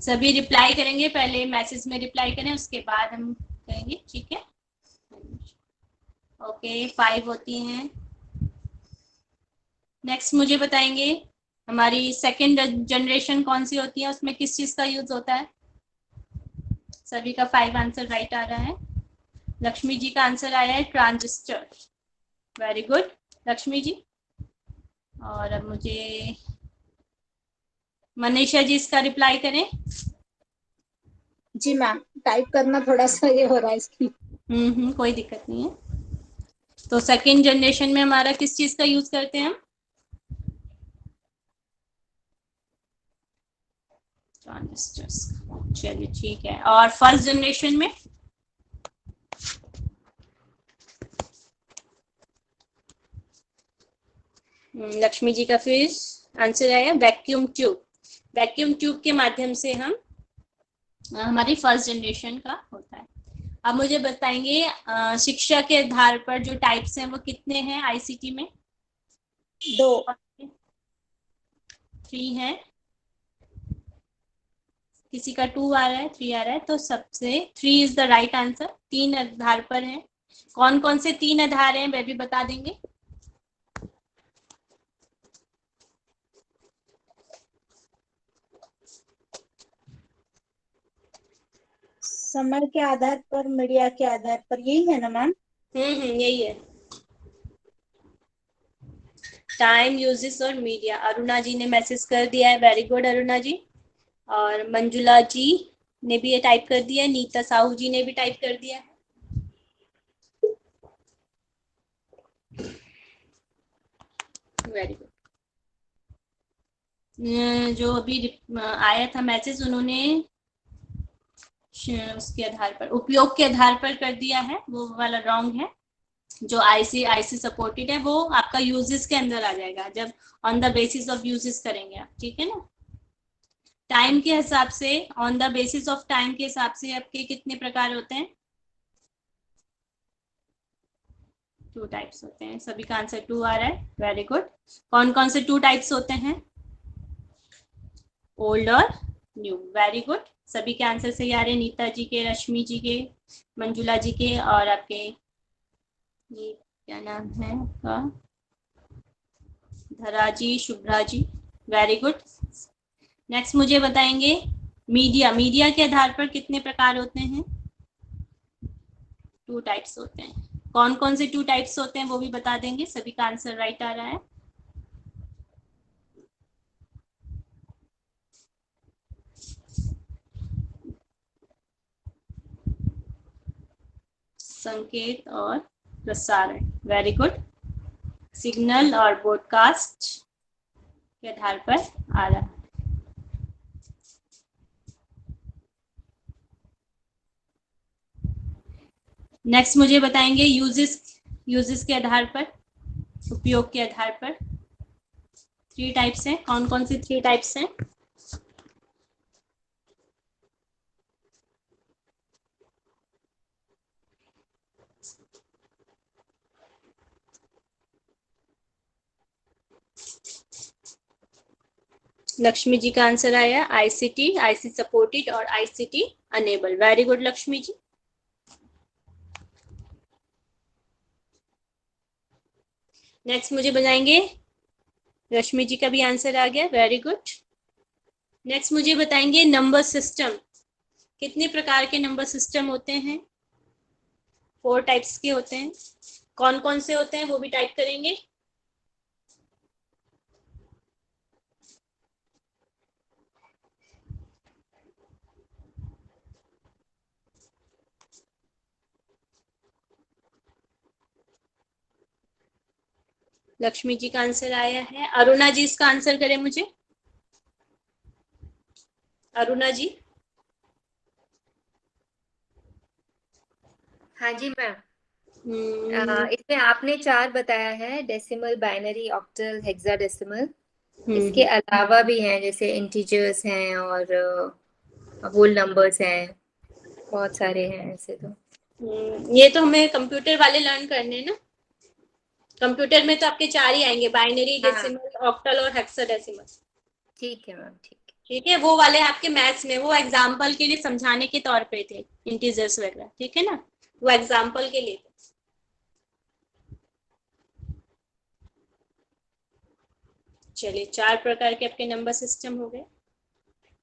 सभी रिप्लाई करेंगे, पहले मैसेज में रिप्लाई करें, उसके बाद हम करेंगे, ठीक है? ओके, 5 होती हैं। नेक्स्ट मुझे बताएंगे हमारी सेकेंड जनरेशन कौन सी होती है, उसमें किस चीज का यूज होता है? सभी का 5 आंसर राइट आ रहा है। लक्ष्मी जी का आंसर आया है ट्रांजिस्टर। वेरी गुड लक्ष्मी जी। और अब मुझे मनीषा जी इसका रिप्लाई करें। जी मैम, टाइप करना थोड़ा सा ये हो रहा है इसकी। कोई दिक्कत नहीं है। तो सेकेंड जनरेशन में हमारा किस चीज का यूज करते हैं हम? ट्रांजिस्टर्स। चलिए ठीक है। और फर्स्ट जनरेशन में? लक्ष्मी जी का फिर आंसर आया वैक्यूम ट्यूब। वैक्यूम ट्यूब के माध्यम से हम हमारी फर्स्ट जनरेशन का होता है। अब मुझे बताएंगे शिक्षा के आधार पर जो टाइप्स हैं वो कितने हैं आईसीटी में? 2। 3 है। किसी का 2 आ रहा है, 3 आ रहा है, तो सबसे 3 इज द राइट आंसर। 3 आधार पर है। कौन कौन से 3 आधार हैं वह भी बता देंगे। समय के आधार पर, मीडिया के आधार पर, यही है ना मैम? यही है। टाइम, यूजेस और मीडिया। अरुणा जी ने मैसेज कर दिया है, वेरी गुड अरुणा जी। और मंजुला जी ने भी ये टाइप कर दिया है, नीता साहू जी ने भी टाइप कर दिया है। Very good. जो अभी आया था मैसेज, उन्होंने उसके आधार पर, उपयोग के आधार पर कर दिया है, वो वाला रॉन्ग है। जो आईसी सपोर्टेड है वो आपका यूजेस के अंदर आ जाएगा जब on the basis of uses करेंगे आप, ठीक है ना। टाइम के हिसाब से, on the basis of time के हिसाब से आपके कितने प्रकार होते हैं? 2 टाइप्स होते हैं। सभी का आंसर 2 आ रहा है, वेरी गुड। कौन कौन से 2 टाइप्स होते हैं? ओल्ड और न्यू, वेरी गुड। सभी के आंसर सही आ रहे हैं, नीता जी के, रश्मि जी के, मंजुला जी के, और आपके ये क्या नाम है आपका, धरा जी, Shubhra ji, very good. Next मुझे बताएंगे मीडिया। मीडिया के आधार पर कितने प्रकार होते हैं? 2 टाइप्स होते हैं। कौन कौन से 2 टाइप्स होते हैं वो भी बता देंगे। सभी का आंसर राइट आ रहा है। संकेत और प्रसारण, वेरी गुड। सिग्नल और ब्रॉडकास्ट के आधार पर आ रहा है। नेक्स्ट मुझे बताएंगे यूजेस के आधार पर, उपयोग के आधार पर 3 टाइप्स हैं। कौन कौन से 3 टाइप्स हैं? लक्ष्मी जी का आंसर आया आईसीटी, आईसी सपोर्टेड और ICT enable, very good Lakshmi ji. Next मुझे बताएंगे, रश्मि जी का भी आंसर आ गया, वेरी गुड। नेक्स्ट मुझे बताएंगे नंबर सिस्टम। कितने प्रकार के नंबर सिस्टम होते हैं? 4 टाइप्स के होते हैं। कौन कौन से होते हैं वो भी टाइप करेंगे। लक्ष्मी जी का आंसर आया है। अरुणा जी इसका आंसर करें मुझे। अरुणा जी। हाँ जी मैम। इसमें आपने 4 बताया है, डेसिमल, बाइनरी, ऑक्टल, हेक्साडेसिमल। इसके अलावा भी हैं, जैसे इंटीजर्स हैं और होल नंबर्स हैं, बहुत सारे हैं ऐसे तो। ये तो हमें कंप्यूटर वाले लर्न करने हैं ना। कंप्यूटर में तो आपके 4 ही आएंगे, बाइनरी, डेसिमल, ऑक्टल और हेक्साडेसिमल। ठीक है मैम, ठीक है। वो वाले आपके मैथ्स में, वो एग्जाम्पल के लिए समझाने के तौर पे थे, इंटीजर्स वगैरह, ठीक है ना, वो एग्जाम्पल के लिए। चलिए, 4 प्रकार के आपके नंबर सिस्टम हो गए।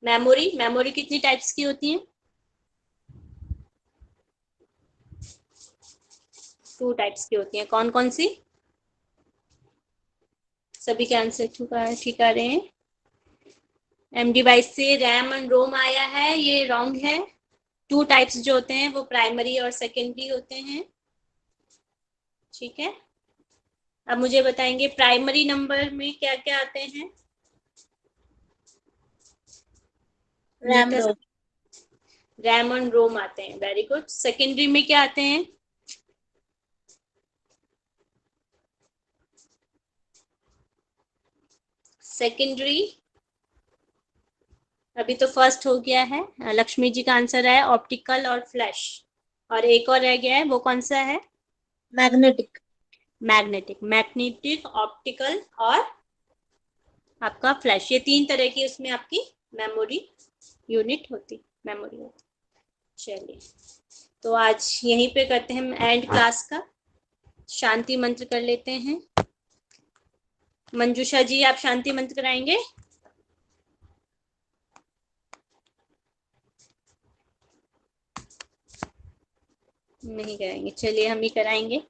मेमोरी, मेमोरी कितनी टाइप्स की होती है? 2 टाइप्स की होती है। कौन कौन सी? सभी के आंसर ठीक आ रहे हैं। एम डिवाइस से रैम एंड रोम आया है, ये रॉन्ग है। 2 टाइप्स जो होते हैं वो प्राइमरी और सेकेंडरी होते हैं, ठीक है। अब मुझे बताएंगे प्राइमरी नंबर में क्या क्या आते हैं? रैम एंड रोम आते हैं, वेरी गुड। सेकेंडरी में क्या आते हैं? सेकेंडरी अभी तो फर्स्ट हो गया है, लक्ष्मी जी का आंसर है ऑप्टिकल और फ्लैश, और एक और रह गया है, वो कौन सा है? मैग्नेटिक। मैग्नेटिक, ऑप्टिकल और आपका फ्लैश, ये 3 तरह की उसमें आपकी मेमोरी यूनिट होती, मेमोरी होती। चलिए, तो आज यहीं पे करते हैं एंड क्लास का। शांति मंत्र कर लेते हैं। मंजूषा जी, आप शांति मंत्र कराएंगे? नहीं कराएंगे, चलिए हम ही कराएंगे।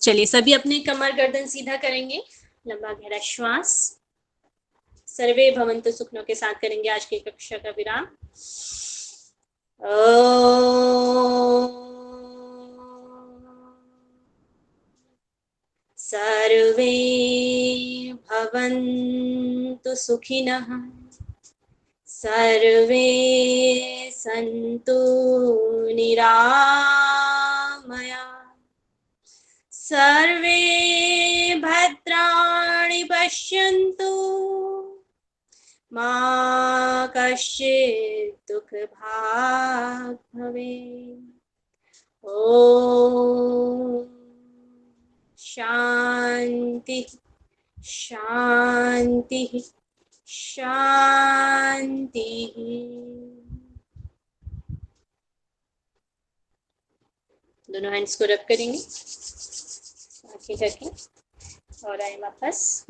चलिए, सभी अपने कमर गर्दन सीधा करेंगे, लंबा गहरा श्वास। सर्वे भवन्तु सुखिनों के साथ करेंगे आज की कक्षा का विराम। सर्वे भवन्तु सुखिनः, सर्वे सन्तु निरामया, सर्वे भद्राणि पश्यन्तु, मा कश्चित् दुःखभाग् भवेत्। ॐ शांति शांति शांति। दोनों हैंड्स को रब करेंगे आंखें करके और आए वापस।